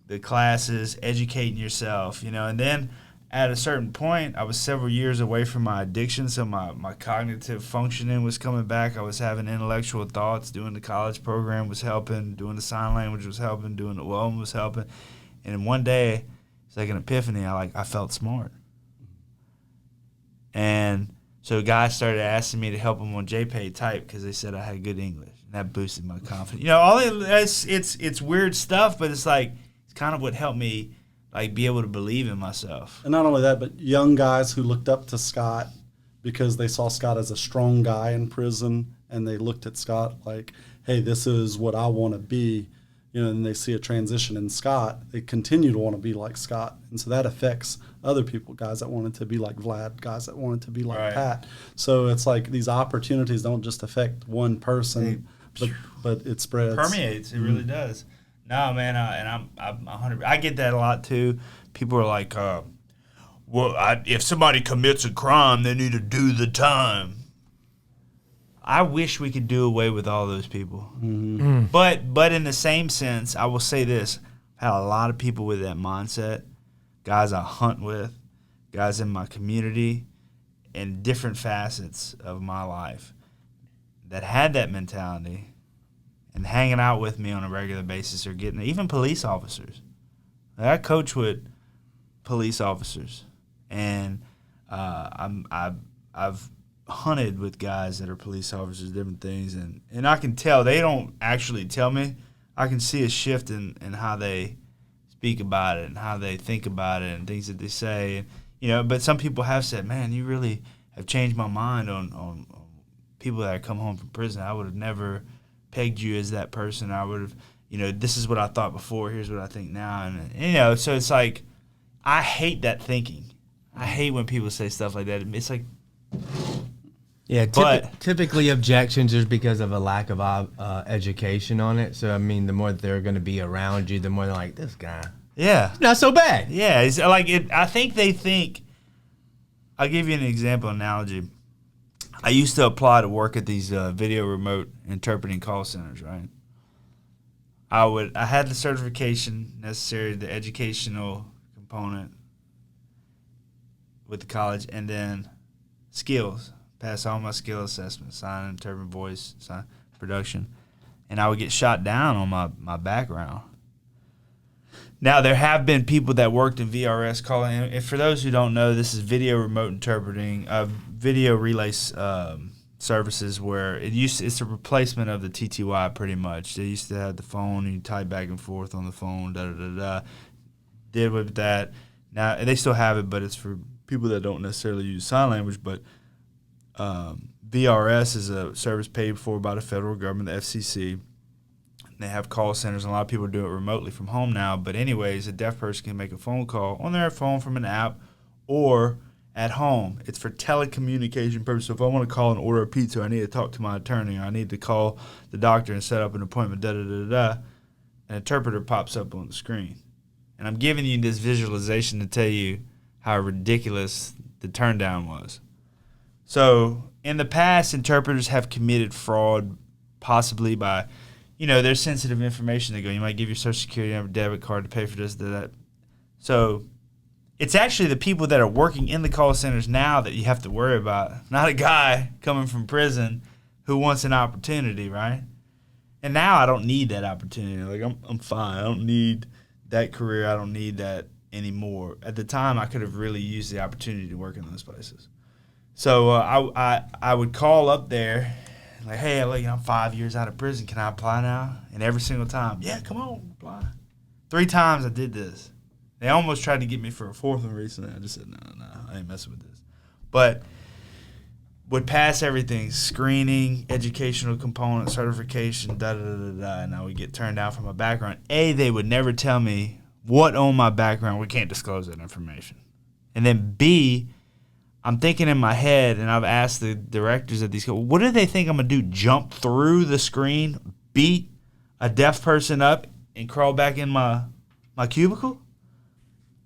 the classes, educating yourself, and then at a certain point, I was several years away from my addiction, so my cognitive functioning was coming back. I was having intellectual thoughts. Doing the college program was helping. Doing the sign language was helping. Doing the welding was helping. And then one day, it's like an epiphany. I felt smart. And so guys started asking me to help them on JPay type because they said I had good English. And that boosted my confidence. It's weird stuff, but it's like it's kind of what helped me be able to believe in myself. And not only that, but young guys who looked up to Scott because they saw Scott as a strong guy in prison, and they looked at Scott like, hey, this is what I want to be, and they see a transition in Scott, they continue to want to be like Scott. And so that affects other people, guys that wanted to be like Vlad, guys that wanted to be like Pat. So it's like these opportunities don't just affect one person, but it spreads. Permeates, it really does. No, man, and I'm 100. I get that a lot too. People are like, if somebody commits a crime, they need to do the time. I wish we could do away with all those people. Mm-hmm. But in the same sense, I will say this: I've had a lot of people with that mindset, guys I hunt with, guys in my community, in different facets of my life that had that mentality. And hanging out with me on a regular basis, or getting even police officers. I coach with police officers, and I've hunted with guys that are police officers, different things, and I can tell they don't actually tell me. I can see a shift in how they speak about it and how they think about it and things that they say. And, but some people have said, "Man, you really have changed my mind on people that come home from prison. I would have never pegged you as that person. I would have, this is what I thought before. Here's what I think now." And, so it's like, I hate that thinking. I hate when people say stuff like that. It's like, yeah, typically objections are because of a lack of education on it. So, I mean, the more they're going to be around you, the more they're like, this guy. Yeah. It's not so bad. Yeah. It's like, I think they think, I'll give you an example, analogy. I used to apply to work at these video remote interpreting call centers, right? I had the certification necessary, the educational component with the college, and then skills. Pass all my skill assessments, sign, interpret, voice, sign, production. And I would get shot down on my background. Now, there have been people that worked in VRS calling, and for those who don't know, this is video remote interpreting, video relay services where it's a replacement of the TTY pretty much. They used to have the phone, and you type back and forth on the phone, did with that. Now, and they still have it, but it's for people that don't necessarily use sign language, but VRS is a service paid for by the federal government, the FCC. They have call centers, and a lot of people do it remotely from home now. But anyways, a deaf person can make a phone call on their phone from an app or at home. It's for telecommunication purposes. So if I want to call and order a pizza, I need to talk to my attorney, or I need to call the doctor and set up an appointment, an interpreter pops up on the screen. And I'm giving you this visualization to tell you how ridiculous the turn down was. So in the past, interpreters have committed fraud possibly by, there's sensitive information. They go, you might give your social security number, debit card to pay for this, that. So it's actually the people that are working in the call centers now that you have to worry about, not a guy coming from prison who wants an opportunity, right? And now I don't need that opportunity. Like, I'm fine. I don't need that career. I don't need that anymore. At the time, I could have really used the opportunity to work in those places. So I would call up there, like, hey, I'm 5 years out of prison. Can I apply now? And every single time, yeah, come on, apply. 3 times I did this. They almost tried to get me for a 4th one recently. I just said, no, I ain't messing with this. But would pass everything, screening, educational component, certification, and I would get turned down from my background. A, they would never tell me what on my background. We can't disclose that information. And then B, I'm thinking in my head, and I've asked the directors of these, what do they think I'm going to do, jump through the screen, beat a deaf person up and crawl back in my cubicle?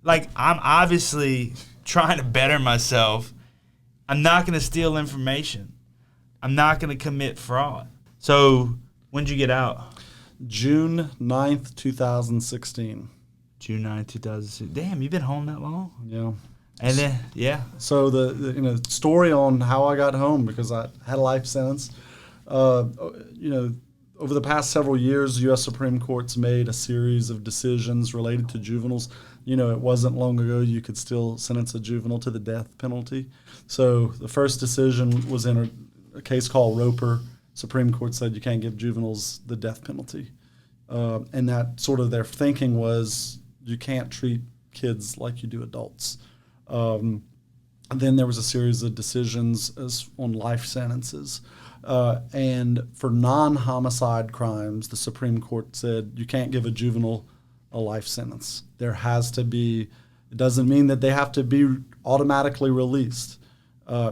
Like, I'm obviously trying to better myself. I'm not going to steal information. I'm not going to commit fraud. So, when'd you get out? June 9th, 2016. June 9th, 2006. Damn, you've been home that long? Yeah. And then, yeah. So the story on how I got home, because I had a life sentence, over the past several years, U.S. Supreme Court's made a series of decisions related to juveniles. It wasn't long ago you could still sentence a juvenile to the death penalty. So the first decision was in a case called Roper. Supreme Court said you can't give juveniles the death penalty. And that sort of their thinking was you can't treat kids like you do adults. And then there was a series of decisions on life sentences. And for non-homicide crimes, the Supreme Court said you can't give a juvenile a life sentence. There has to be, it doesn't mean that they have to be automatically released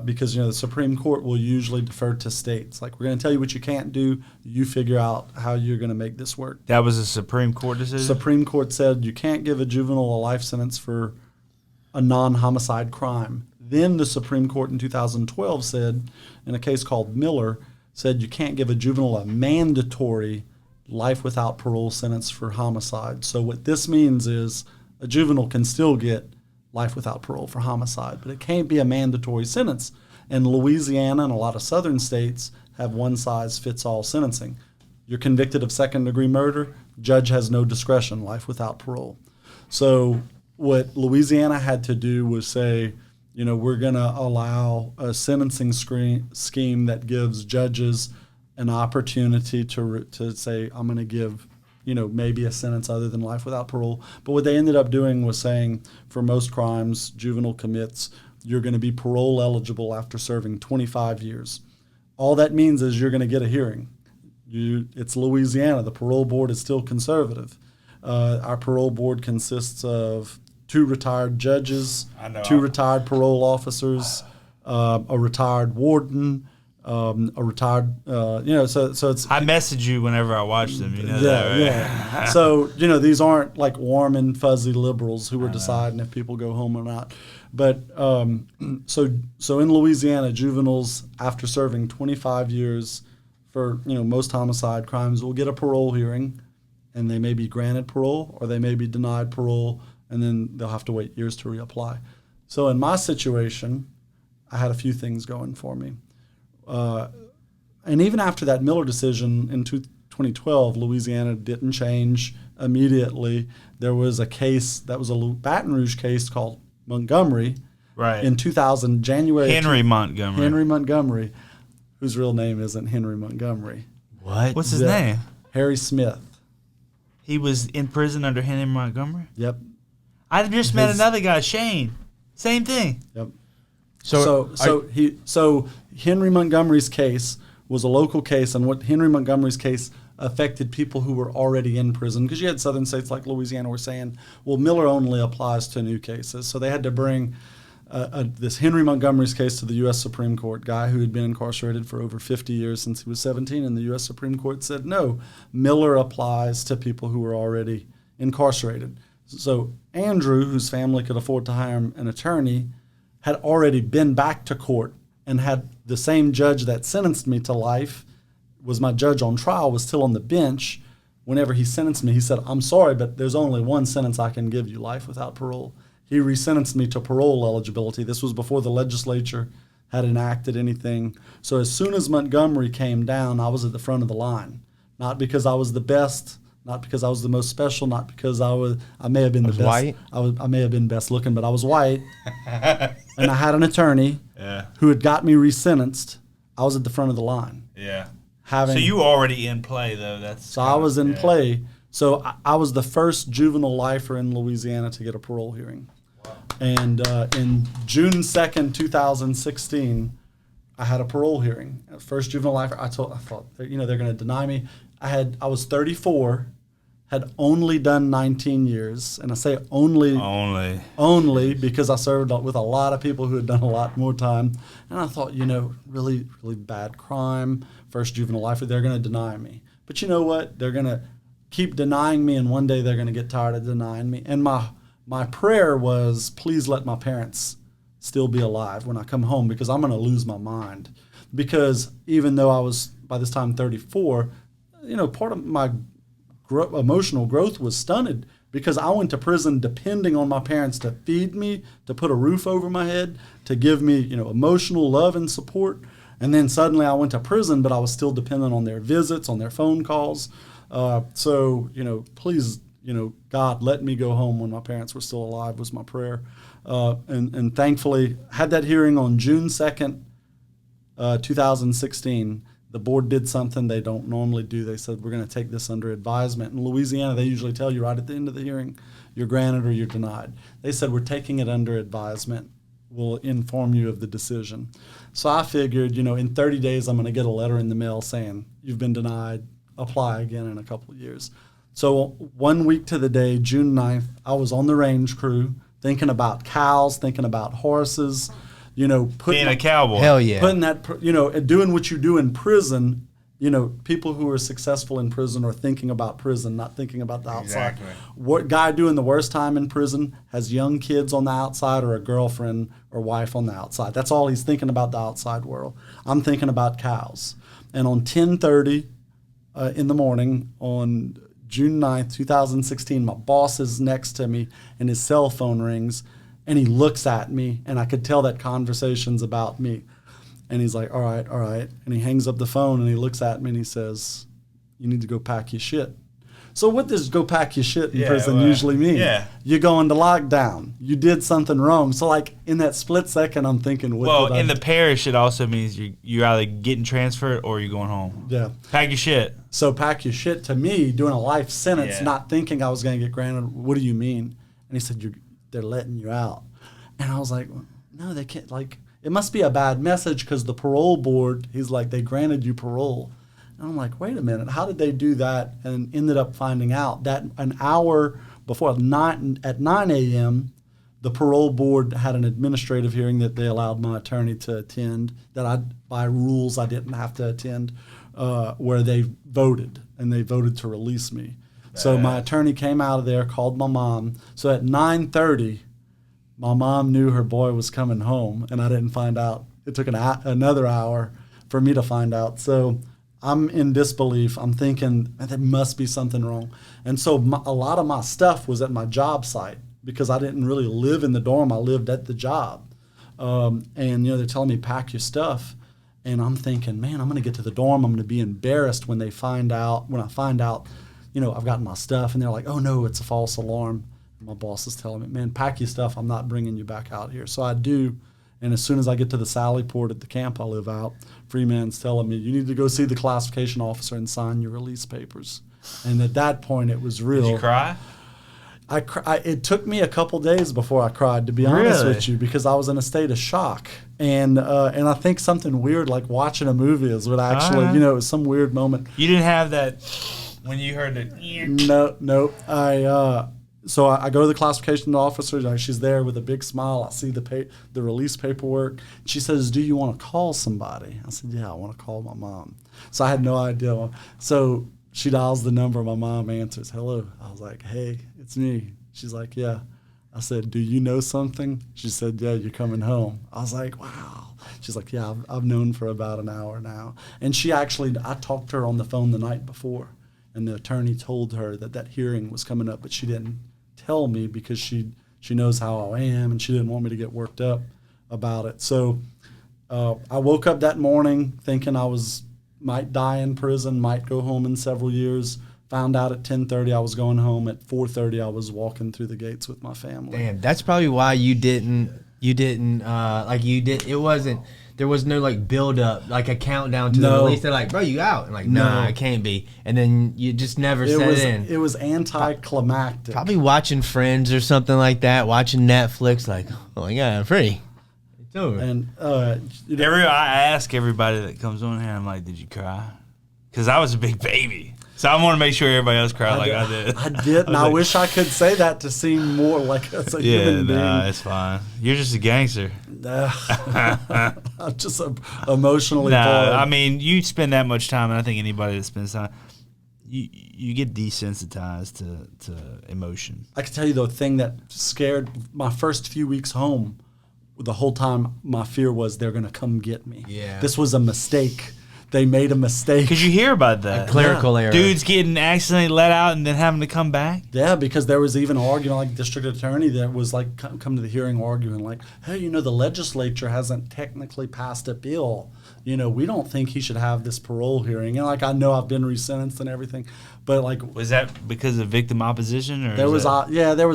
because, the Supreme Court will usually defer to states. Like, we're going to tell you what you can't do. You figure out how you're going to make this work. That was a Supreme Court decision? Supreme Court said you can't give a juvenile a life sentence for a non-homicide crime. Then the Supreme Court in 2012 said, in a case called Miller, said you can't give a juvenile a mandatory life without parole sentence for homicide. So what this means is a juvenile can still get life without parole for homicide, but it can't be a mandatory sentence. And Louisiana and a lot of southern states have one-size-fits-all sentencing. You're convicted of second-degree murder, judge has no discretion, life without parole. So what Louisiana had to do was say, we're going to allow a sentencing scheme that gives judges an opportunity to say, I'm going to give, maybe a sentence other than life without parole. But what they ended up doing was saying, for most crimes, juvenile commits, you're going to be parole eligible after serving 25 years. All that means is you're going to get a hearing. It's Louisiana. The parole board is still conservative. Our parole board consists of 2 retired judges, 2 retired parole officers, a retired warden, a retired, so it's. I message you whenever I watch them, that, right? Yeah. So, these aren't like warm and fuzzy liberals who are deciding if people go home or not. But so in Louisiana, juveniles, after serving 25 years for, most homicide crimes, will get a parole hearing, and they may be granted parole or they may be denied parole, and then they'll have to wait years to reapply. So in my situation, I had a few things going for me. And even after that Miller decision in 2012, Louisiana didn't change immediately. There was a case that was a Baton Rouge case called Montgomery. Right. In 2000, January. Henry Montgomery, whose real name isn't Henry Montgomery. What? What's his name? Harry Smith. He was in prison under Henry Montgomery? Yep. I just met another guy, Shane. Same thing. Yep. So Henry Montgomery's case was a local case, and what Henry Montgomery's case affected people who were already in prison, because you had southern states like Louisiana were saying, well, Miller only applies to new cases. So they had to bring this Henry Montgomery's case to the U.S. Supreme Court, guy who had been incarcerated for over 50 years since he was 17, and the U.S. Supreme Court said, no, Miller applies to people who were already incarcerated. So Andrew, whose family could afford to hire an attorney, had already been back to court and had the same judge that sentenced me to life, was my judge on trial, was still on the bench. Whenever he sentenced me, he said, I'm sorry, but there's only one sentence I can give you, life without parole. He resentenced me to parole eligibility. This was before the legislature had enacted anything. So as soon as Montgomery came down, I was at the front of the line. Not because I was the best, not because I was the most special, not because I may have been the best. White? I may have been best looking, but I was white. And I had an attorney who had got me resentenced. I was at the front of the line. Yeah. So you already in play, though. So I was in play. So I was the first juvenile lifer in Louisiana to get a parole hearing. Wow. And in June 2nd, 2016, I had a parole hearing. First juvenile lifer. I thought, they're going to deny me. I was 34, had only done 19 years. And I say only because I served with a lot of people who had done a lot more time. And I thought, really, really bad crime. First juvenile lifer, they're going to deny me. But you know what? keep denying me, and one day they're going to get tired of denying me. And my prayer was, please let my parents still be alive when I come home, because I'm going to lose my mind. Because even though I was, by this time, 34, part of my emotional growth was stunted, because I went to prison depending on my parents to feed me, to put a roof over my head, to give me, emotional love and support. And then suddenly I went to prison, but I was still dependent on their visits, on their phone calls. So, please, God, let me go home when my parents were still alive, was my prayer. And thankfully, had that hearing on June 2nd, 2016. The board did something they don't normally do. They said, we're going to take this under advisement. In Louisiana, they usually tell you right at the end of the hearing, you're granted or you're denied. They said, we're taking it under advisement. We'll inform you of the decision. So I figured, in 30 days, I'm going to get a letter in the mail saying, you've been denied, apply again in a couple of years. So 1 week to the day, June 9th, I was on the range crew, thinking about cows, thinking about horses, being a cowboy. Hell yeah. Putting that, doing what you do in prison. People who are successful in prison are thinking about prison, not thinking about the outside. Exactly. What guy doing the worst time in prison has young kids on the outside or a girlfriend or wife on the outside. That's all he's thinking about, the outside world. I'm thinking about cows. And on 10:30 in the morning on June 9th, 2016, my boss is next to me and his cell phone rings. And he looks at me, and I could tell that conversation's about me. And he's like, all right. And he hangs up the phone, and he looks at me, and he says, you need to go pack your shit. So what does go pack your shit in prison usually mean? Yeah. You go into lockdown. You did something wrong. So, in that split second, I'm thinking, in the parish, it also means you're either getting transferred or you're going home. Yeah. Pack your shit. So pack your shit, to me, doing a life sentence, not thinking I was going to get granted. What do you mean? And he said, they're letting you out. And I was like, no, they can't. It must be a bad message, because the parole board, he's like, they granted you parole. And I'm like, wait a minute, how did they do that? And ended up finding out that an hour before, at 9 a.m., the parole board had an administrative hearing that they allowed my attorney to attend, that by rules I didn't have to attend, where they voted, and they voted to release me. So my attorney came out of there, called my mom. So at 9:30, my mom knew her boy was coming home, and I didn't find out. It took another hour for me to find out. So I'm in disbelief. I'm thinking, there must be something wrong. And so a lot of my stuff was at my job site, because I didn't really live in the dorm. I lived at the job. And, they're telling me, pack your stuff. And I'm thinking, man, I'm going to get to the dorm. I'm going to be embarrassed when I find out, I've gotten my stuff. And they're like, oh, no, it's a false alarm. My boss is telling me, man, pack your stuff. I'm not bringing you back out here. So I do. And as soon as I get to the Sally Port at the camp I live out, Freeman's telling me, you need to go see the classification officer and sign your release papers. And at that point, it was real. Did you cry? It took me a couple days before I cried, to be honest with you, because I was in a state of shock. And I think something weird, like watching a movie, is what actually, it was some weird moment. You didn't have that when you heard the... No. So I go to the classification officer. She's there with a big smile. I see the release paperwork. She says, do you want to call somebody? I said, yeah, I want to call my mom. So I had no idea. So she dials the number. My mom answers, hello. I was like, hey, it's me. She's like, yeah. I said, do you know something? She said, yeah, you're coming home. I was like, wow. She's like, yeah, I've known for about an hour now. And I talked to her on the phone the night before, and the attorney told her that hearing was coming up, but she didn't tell me, because she knows how I am, and she didn't want me to get worked up about it. So I woke up that morning thinking might die in prison, might go home in several years. Found out at 10:30 I was going home. At 4:30 I was walking through the gates with my family. Damn, that's probably why you didn't it wasn't, there was no build up, a countdown to the release. They're like, bro, you out. And nah, I can't be. And then you just never set in. It was anticlimactic. Probably watching Friends or something like that, watching Netflix, oh my God, I'm free. It's over. And I ask everybody that comes on here, I'm like, did you cry? Because I was a big baby. So I want to make sure everybody else cried like I did. I did, and I wish I could say that to seem more like a human being. Yeah, it's fine. You're just a gangster. I'm just emotionally bored. I mean, you spend that much time, and I think anybody that spends time, you get desensitized to emotion. I can tell you the thing that scared my first few weeks home. The whole time, my fear was they're going to come get me. Yeah. This was a mistake. They made a mistake. Because you hear about that. Clerical error. Dudes getting accidentally let out and then having to come back. Yeah, because there was even an argument, like district attorney that was like come to the hearing arguing like, hey, the legislature hasn't technically passed a bill. We don't think he should have this parole hearing. And like, I know I've been resentenced and everything, but like, was that because of victim opposition, or there was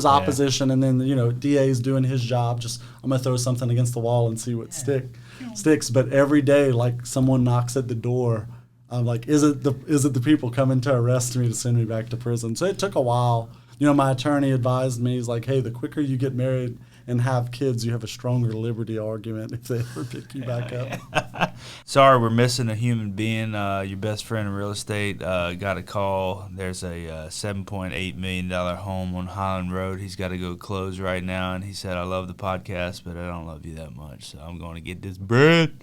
opposition, and then DA's doing his job. Just I'm gonna throw something against the wall and see what sticks. But every day, like someone knocks at the door, I'm like, is it the people coming to arrest me to send me back to prison? So it took a while. My attorney advised me. He's like, hey, the quicker you get married and have kids, you have a stronger liberty argument if they ever pick you back up. Sorry, we're missing a human being. Your best friend in real estate got a call. There's a $7.8 million home on Highland Road. He's got to go close right now, and he said, I love the podcast, but I don't love you that much, so I'm going to get this bread.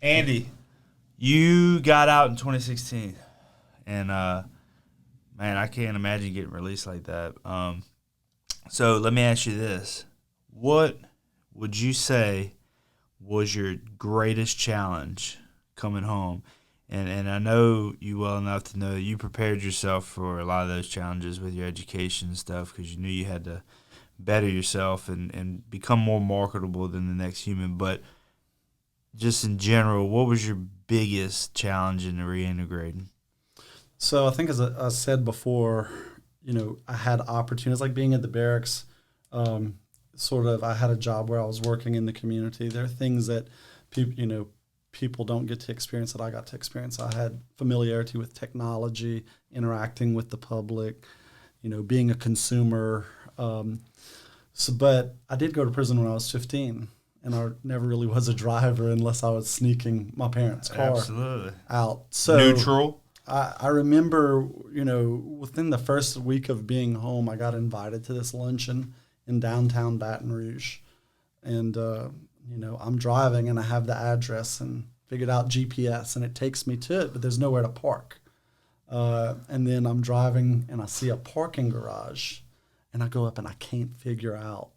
Andy, you got out in 2016, and man, I can't imagine getting released like that. So let me ask you this. What would you say was your greatest challenge coming home? And I know you well enough to know that you prepared yourself for a lot of those challenges with your education and stuff because you knew you had to better yourself and become more marketable than the next human. But just in general, what was your biggest challenge in the reintegrating? So I think, as I said before, I had opportunities like being at the barracks. I had a job where I was working in the community. There are things that people don't get to experience that I got to experience. I had familiarity with technology, interacting with the public, being a consumer. But I did go to prison when I was 15, and I never really was a driver unless I was sneaking my parents' car out. So neutral. I remember, within the first week of being home, I got invited to this luncheon in downtown Baton Rouge. And, I'm driving and I have the address and figured out GPS and it takes me to it, but there's nowhere to park. And then I'm driving and I see a parking garage and I go up and I can't figure out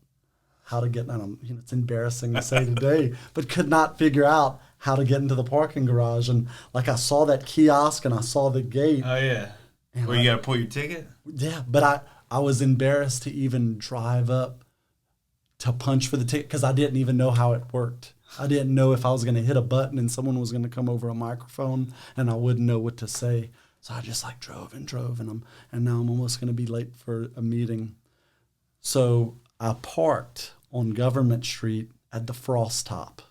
how to get, and it's embarrassing to say today, but could not figure out how to get into the parking garage. And like I saw that kiosk and I saw the gate. Oh, yeah. Where you got to pull your ticket? Yeah, but I was embarrassed to even drive up to punch for the ticket because I didn't even know how it worked. I didn't know if I was going to hit a button and someone was going to come over a microphone and I wouldn't know what to say. So I just drove, and now I'm almost going to be late for a meeting. So I parked on Government Street at the Frost Top.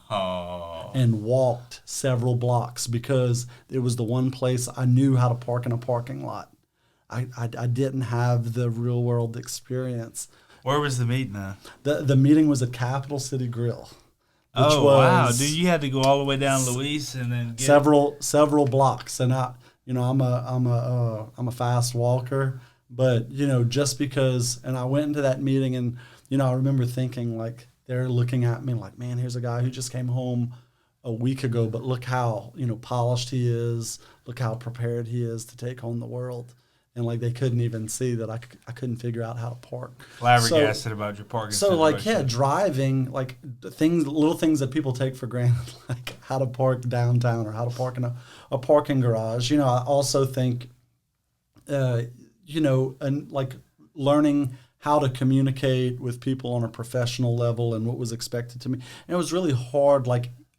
Oh. And walked several blocks because it was the one place I knew how to park in a parking lot. I didn't have the real world experience. Where was the meeting at? The meeting was at Capital City Grill. Wow, dude! You had to go all the way down Luis and then get several blocks. And I'm a fast walker, but just because. And I went into that meeting and I remember thinking they're looking at me like, man, here's a guy who just came home a week ago, but look how, polished he is. Look how prepared he is to take on the world. And they couldn't even see that I couldn't figure out how to park. Flabbergasted about your parking. So driving, little things that people take for granted, like how to park downtown or how to park in a parking garage. I also think, and learning how to communicate with people on a professional level and what was expected to me. And it was really hard,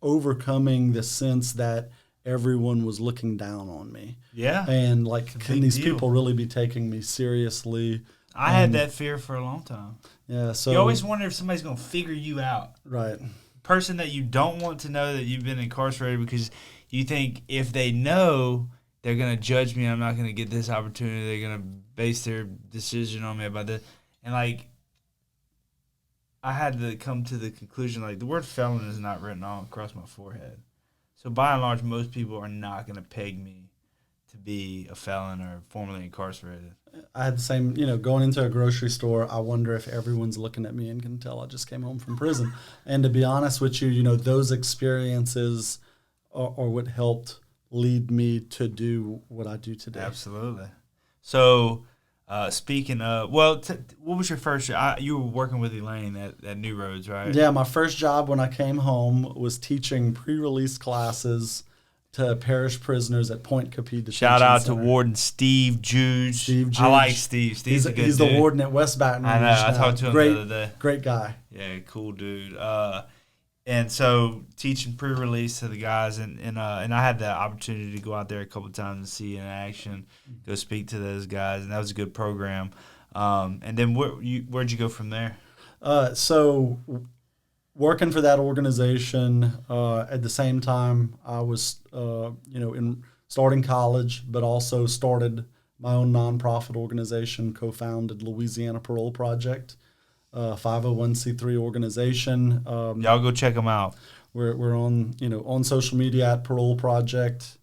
overcoming the sense that everyone was looking down on me. Yeah. And can these people really be taking me seriously? I had that fear for a long time. Yeah. So you always wonder if somebody's going to figure you out. Right. Person that you don't want to know that you've been incarcerated because you think if they know, they're going to judge me. I'm not going to get this opportunity. They're going to base their decision on me about this. And I had to come to the conclusion, the word felon is not written all across my forehead. So by and large, most people are not going to peg me to be a felon or formerly incarcerated. I had the same, going into a grocery store, I wonder if everyone's looking at me and can tell I just came home from prison. And to be honest with you, those experiences are what helped lead me to do what I do today. Absolutely. So, speaking of, what was your first job? You were working with Elaine at New Roads, right? Yeah, my first job when I came home was teaching pre-release classes to parish prisoners at Point PePe Detention Shout out Center. to Warden Steve Juge. I like Steve. Steve's a good he's dude. the warden at West Baton Rouge. I know. I talked to him the other day. Great guy. Yeah, cool dude. And so teaching pre-release to the guys, and I had the opportunity to go out there a couple of times and see in action, go speak to those guys, and that was a good program. And then where'd you go from there? So working for that organization, at the same time I was, in starting college, but also started my own nonprofit organization, co-founded Louisiana Parole Project. 501c3 organization. Y'all go check them out. We're on social media at Parole Project,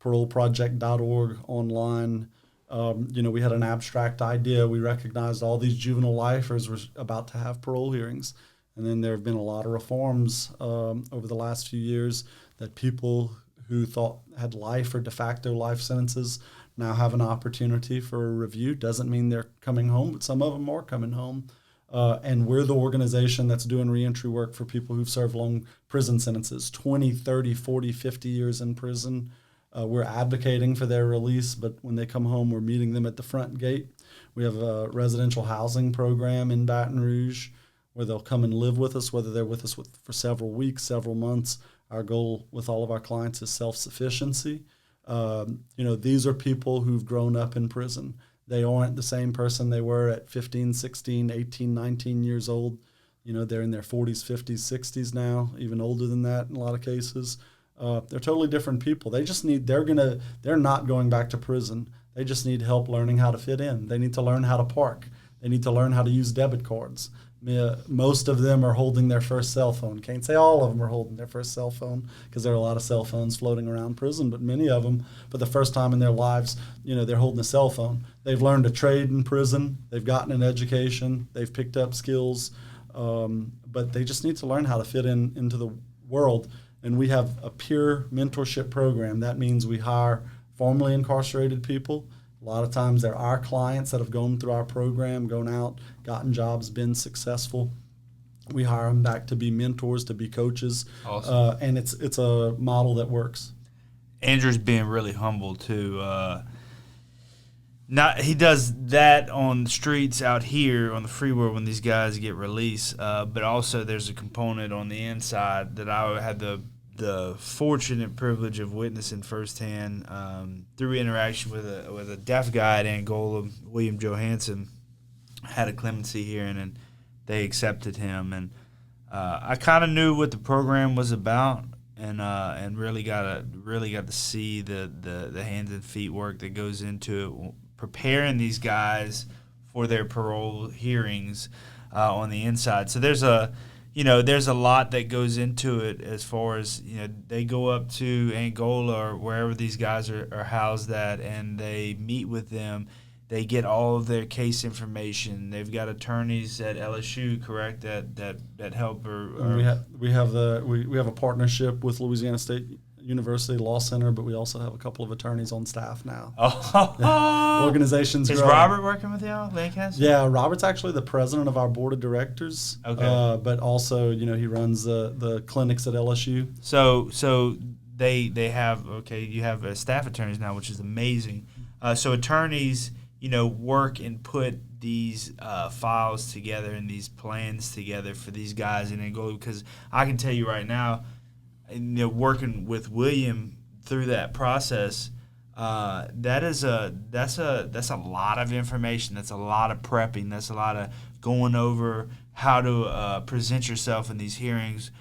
paroleproject.org online. We had an abstract idea. We recognized all these juvenile lifers were about to have parole hearings, and then there have been a lot of reforms over the last few years that people who thought had life or de facto life sentences now have an opportunity for a review. Doesn't mean they're coming home, but some of them are coming home. And we're the organization that's doing reentry work for people who've served long prison sentences, 20, 30, 40, 50 years in prison. We're advocating for their release, but when they come home, we're meeting them at the front gate. We have a residential housing program in Baton Rouge where they'll come and live with us, whether they're with us for several weeks, several months. Our goal with all of our clients is self-sufficiency. These are people who've grown up in prison. They aren't the same person they were at 15, 16, 18, 19 years old. They're in their 40s, 50s, 60s now, even older than that in a lot of cases. They're totally different people. They're not going back to prison. They just need help learning how to fit in. They need to learn how to park. They need to learn how to use debit cards. Most of them are holding their first cell phone. Can't say all of them are holding their first cell phone because there are a lot of cell phones floating around prison, but many of them, for the first time in their lives, they're holding a cell phone. They've learned a trade in prison. They've gotten an education. They've picked up skills, but they just need to learn how to fit into the world. And we have a peer mentorship program. That means we hire formerly incarcerated people. A lot of times they're our clients that have gone through our program, gone out, gotten jobs, been successful. We hire them back to be mentors, to be coaches. Awesome. And it's a model that works. Andrew's being really humble too. He does that on the streets out here on the free world when these guys get released. But also there's a component on the inside that I had the fortunate privilege of witnessing firsthand through interaction with a deaf guy at Angola, William Johansson, had a clemency hearing and they accepted him, and I kind of knew what the program was about, and really got to see the hands and feet work that goes into it, preparing these guys for their parole hearings on the inside. So there's a lot that goes into it as far as, they go up to Angola or wherever these guys are housed at, and they meet with them. They get all of their case information. They've got attorneys at LSU, correct, that help. We have a partnership with Louisiana State University Law Center, but we also have a couple of attorneys on staff now. Organizations. Is growing. Robert working with y'all, Lancaster? Yeah, Robert's actually the president of our board of directors. Okay. But also, he runs the clinics at LSU. So they have, you have staff attorneys now, which is amazing. So attorneys, work and put these files together and these plans together for these guys in Angola, because I can tell you right now, working with William through that process, that's a lot of information. That's a lot of prepping. That's a lot of going over how to present yourself in these hearings,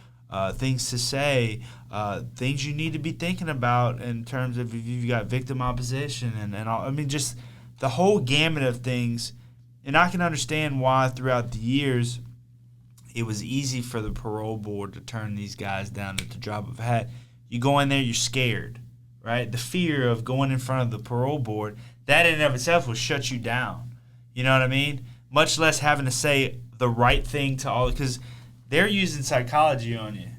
things to say, things you need to be thinking about in terms of if you've got victim opposition and all. I mean, just the whole gamut of things. And I can understand why throughout the years it was easy for the parole board to turn these guys down at the drop of a hat. You go in there, you're scared, right? The fear of going in front of the parole board, that in and of itself will shut you down. You know what I mean? Much less having to say the right thing to all, because they're using psychology on you.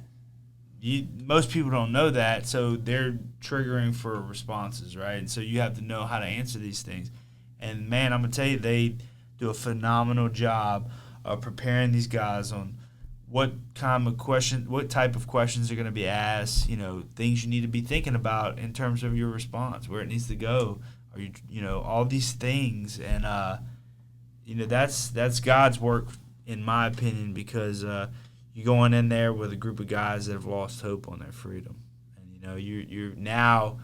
most people don't know that, so they're triggering for responses, right? And so you have to know how to answer these things. And man, I'm gonna tell you, they do a phenomenal job of preparing these guys on what type of questions are going to be asked, things you need to be thinking about in terms of your response, where it needs to go, or all these things. And that's God's work, in my opinion, because you're going in there with a group of guys that have lost hope on their freedom. And you're now,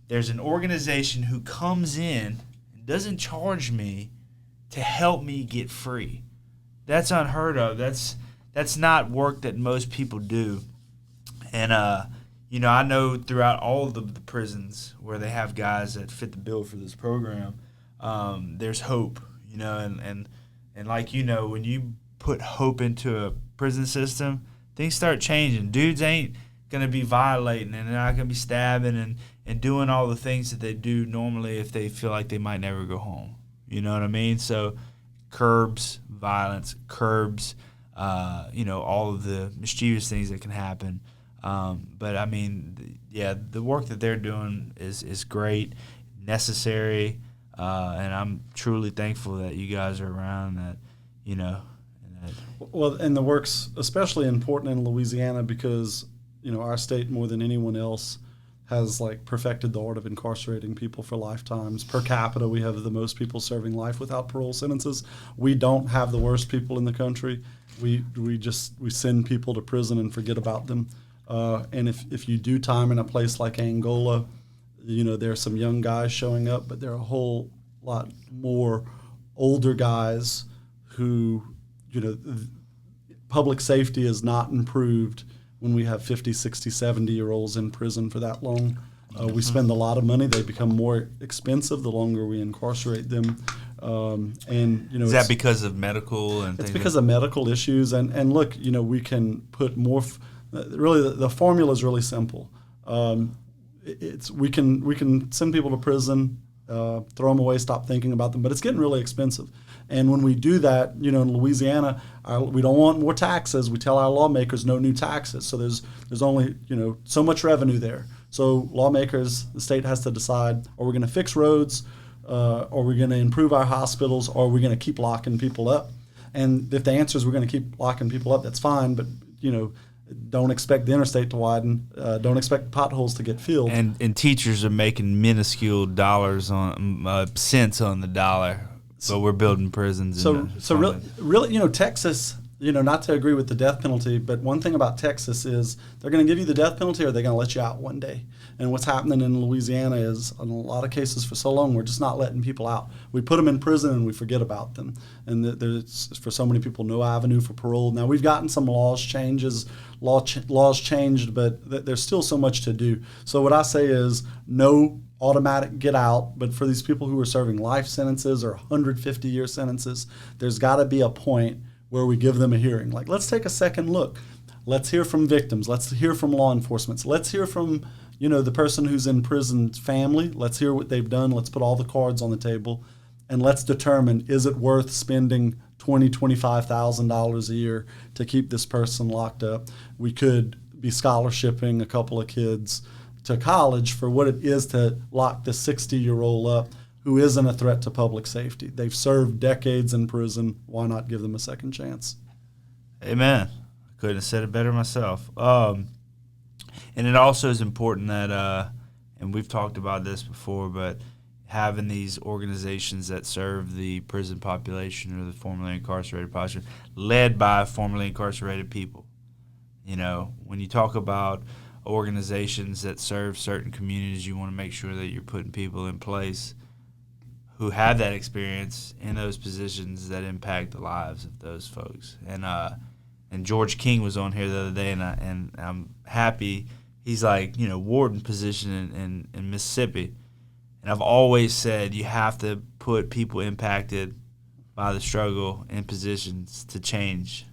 there's an organization who comes in and doesn't charge me to help me get free. That's unheard of. That's not work that most people do. And, I know throughout all of the prisons where they have guys that fit the bill for this program, there's hope, and like, when you put hope into a prison system, things start changing. Dudes ain't going to be violating, and they're not going to be stabbing and doing all the things that they do normally if they feel like they might never go home. You know what I mean? So curbs violence, curbs all of the mischievous things that can happen. But I mean, the work that they're doing is great, necessary, and I'm truly thankful that you guys are around. Well, and the work's especially important in Louisiana because our state more than anyone else has perfected the art of incarcerating people for lifetimes. Per capita, we have the most people serving life without parole sentences. We don't have the worst people in the country. We send people to prison and forget about them. And if you do time in a place like Angola, there are some young guys showing up, but there are a whole lot more older guys who, public safety is not improved when we have 50, 60, 70-year-olds in prison for that long. We spend a lot of money. They become more expensive the longer we incarcerate them. Is that because of medical and things? It's because of medical issues. And look, we can put more. Really, the formula is really simple. We can send people to prison, throw them away, stop thinking about them, but it's getting really expensive. And when we do that, in Louisiana, we don't want more taxes. We tell our lawmakers no new taxes. So there's only so much revenue there. So lawmakers, the state has to decide: are we going to fix roads, are we going to improve our hospitals, or are we going to keep locking people up? And if the answer is we're going to keep locking people up, that's fine. But don't expect the interstate to widen. Don't expect potholes to get filled. And teachers are making minuscule dollars on cents on the dollar. So we're building prisons. Really, Texas, not to agree with the death penalty, but one thing about Texas is they're going to give you the death penalty or they're going to let you out one day. And what's happening in Louisiana is, in a lot of cases for so long, we're just not letting people out. We put them in prison and we forget about them. And there's, for so many people, no avenue for parole. Now, we've gotten some laws changed, but there's still so much to do. So what I say is no automatic get out, but for these people who are serving life sentences or 150-year sentences, there's got to be a point where we give them a hearing. Let's take a second look. Let's hear from victims. Let's hear from law enforcement. Let's hear from, the person who's in prison's family. Let's hear what they've done. Let's put all the cards on the table, and let's determine, is it worth spending $20,000, $25,000 a year to keep this person locked up? We could be scholarshiping a couple of kids to college for what it is to lock the 60-year-old up who isn't a threat to public safety. They've served decades in prison. Why not give them a second chance? Amen. I couldn't have said it better myself. And it also is important that, and we've talked about this before, but having these organizations that serve the prison population or the formerly incarcerated population, led by formerly incarcerated people. When you talk about organizations that serve certain communities, you want to make sure that you're putting people in place who have that experience in those positions that impact the lives of those folks. And George King was on here the other day, and I'm happy. He's warden position in Mississippi. And I've always said you have to put people impacted by the struggle in positions to change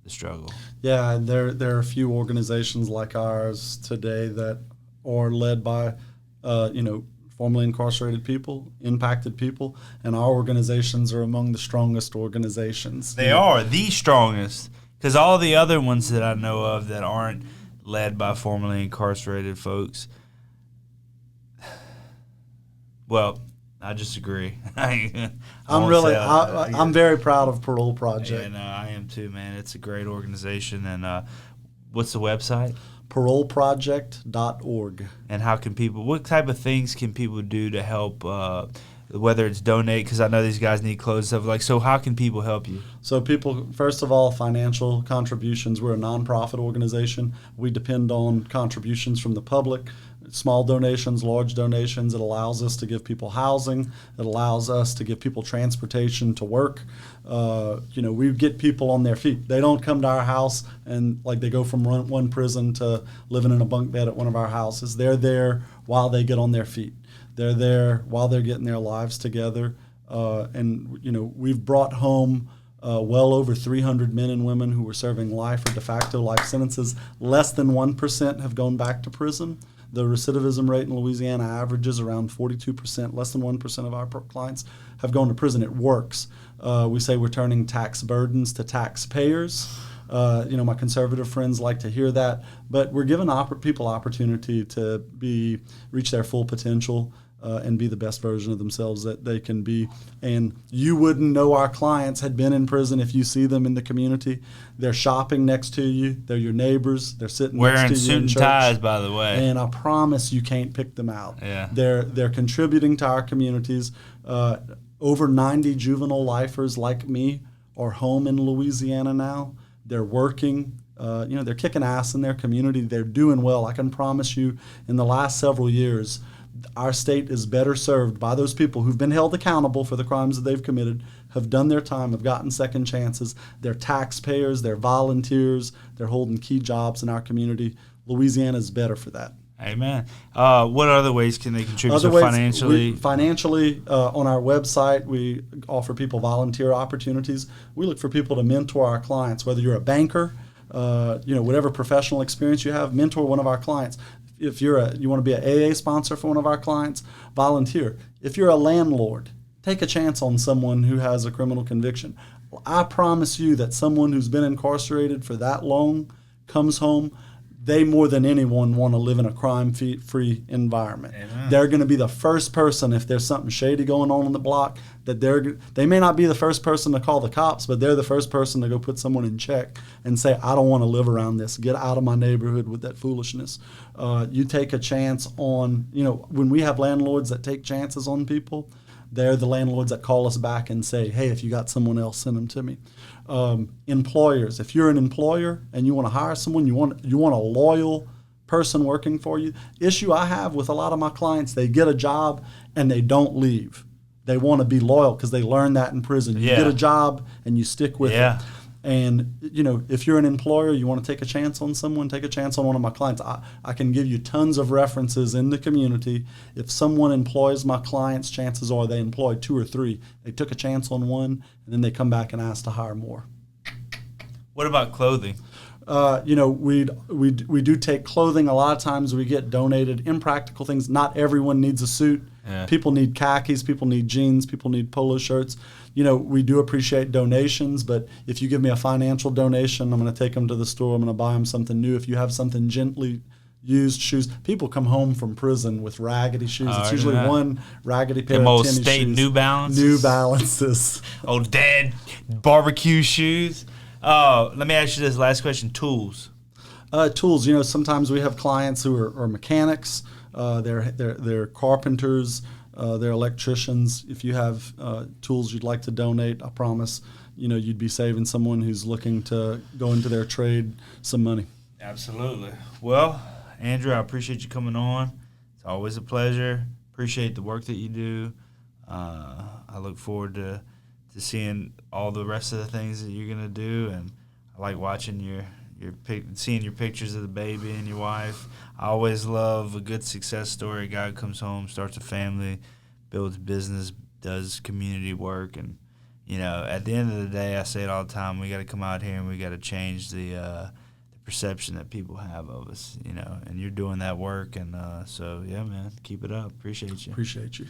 the struggle. Yeah, and there are a few organizations like ours today that are led by, formerly incarcerated people, impacted people, and our organizations are among the strongest organizations. They are the strongest, because all the other ones that I know of that aren't led by formerly incarcerated folks. Well, I just agree. I'm very proud of Parole Project. Yeah, no, I am too, man. It's a great organization. And what's the website? paroleproject.org. And how can people? What type of things can people do to help? Whether it's donate, because I know these guys need clothes and stuff. Like, so how can people help you? So people, first of all, financial contributions. We're a nonprofit organization. We depend on contributions from the public. Small donations, large donations. It allows us to give people housing. It allows us to give people transportation to work. We get people on their feet. They don't come to our house and like they go from one prison to living in a bunk bed at one of our houses. They're there while they get on their feet. They're there while they're getting their lives together. We've brought home well over 300 men and women who were serving life or de facto life sentences. Less than 1% have gone back to prison. The recidivism rate in Louisiana averages around 42%. Less than 1% of our clients have gone to prison. It works. We say we're turning tax burdens to taxpayers. My conservative friends like to hear that. But we're giving people opportunity to reach their full potential and be the best version of themselves that they can be. And you wouldn't know our clients had been in prison if you see them in the community. They're shopping next to you. They're your neighbors. They're sitting wearing next to you suit in and church. ties, by the way. And I promise you can't pick them out. Yeah. They're contributing to our communities. Over 90 juvenile lifers like me are home in Louisiana now. They're working. They're kicking ass in their community. They're doing well. I can promise you in the last several years, our state is better served by those people who've been held accountable for the crimes that they've committed, have done their time, have gotten second chances. They're taxpayers, they're volunteers, they're holding key jobs in our community. Louisiana is better for that. Amen. What other ways can they contribute? Financially, on our website, we offer people volunteer opportunities. We look for people to mentor our clients, whether you're a banker, whatever professional experience you have, mentor one of our clients. If you want to be an AA sponsor for one of our clients, volunteer. If you're a landlord, take a chance on someone who has a criminal conviction. I promise you that someone who's been incarcerated for that long comes home, they more than anyone want to live in a crime-free environment. Amen. They're going to be the first person, if there's something shady going on the block, that they may not be the first person to call the cops, but they're the first person to go put someone in check and say, I don't want to live around this. Get out of my neighborhood with that foolishness. You take a chance on, when we have landlords that take chances on people, they're the landlords that call us back and say, hey, if you got someone else, send them to me. Employers, if you're an employer and you want to hire someone, you want a loyal person working for you. Issue I have with a lot of my clients, they get a job and they don't leave. They want to be loyal because they learned that in prison. You get a job and you stick with it. And, if you're an employer, you want to take a chance on someone, take a chance on one of my clients. I can give you tons of references in the community. If someone employs my clients, chances are they employed 2 or 3. They took a chance on one, and then they come back and ask to hire more. What about clothing? We do take clothing. A lot of times we get donated impractical things. Not everyone needs a suit. Yeah. People need khakis. People need jeans. People need polo shirts. We do appreciate donations, but if you give me a financial donation, I'm going to take them to the store. I'm going to buy them something new. If you have something gently used shoes, people come home from prison with raggedy shoes. It's usually one raggedy pair of tennis state shoes. New Balances. New Balances. Old dad barbecue shoes. Let me ask you this last question. Tools. Tools. Sometimes we have clients who are mechanics. They're carpenters. They're electricians. If you have tools you'd like to donate, I promise, you'd be saving someone who's looking to go into their trade some money. Absolutely. Well, Andrew, I appreciate you coming on. It's always a pleasure. Appreciate the work that you do. I look forward to seeing all the rest of the things that you're gonna do, and I like watching seeing your pictures of the baby and your wife. I always love a good success story. A guy who comes home, starts a family, builds business, does community work, and at the end of the day, I say it all the time. We got to come out here and we got to change the perception that people have of us. And you're doing that work, and so yeah, man, keep it up. Appreciate you. Appreciate you.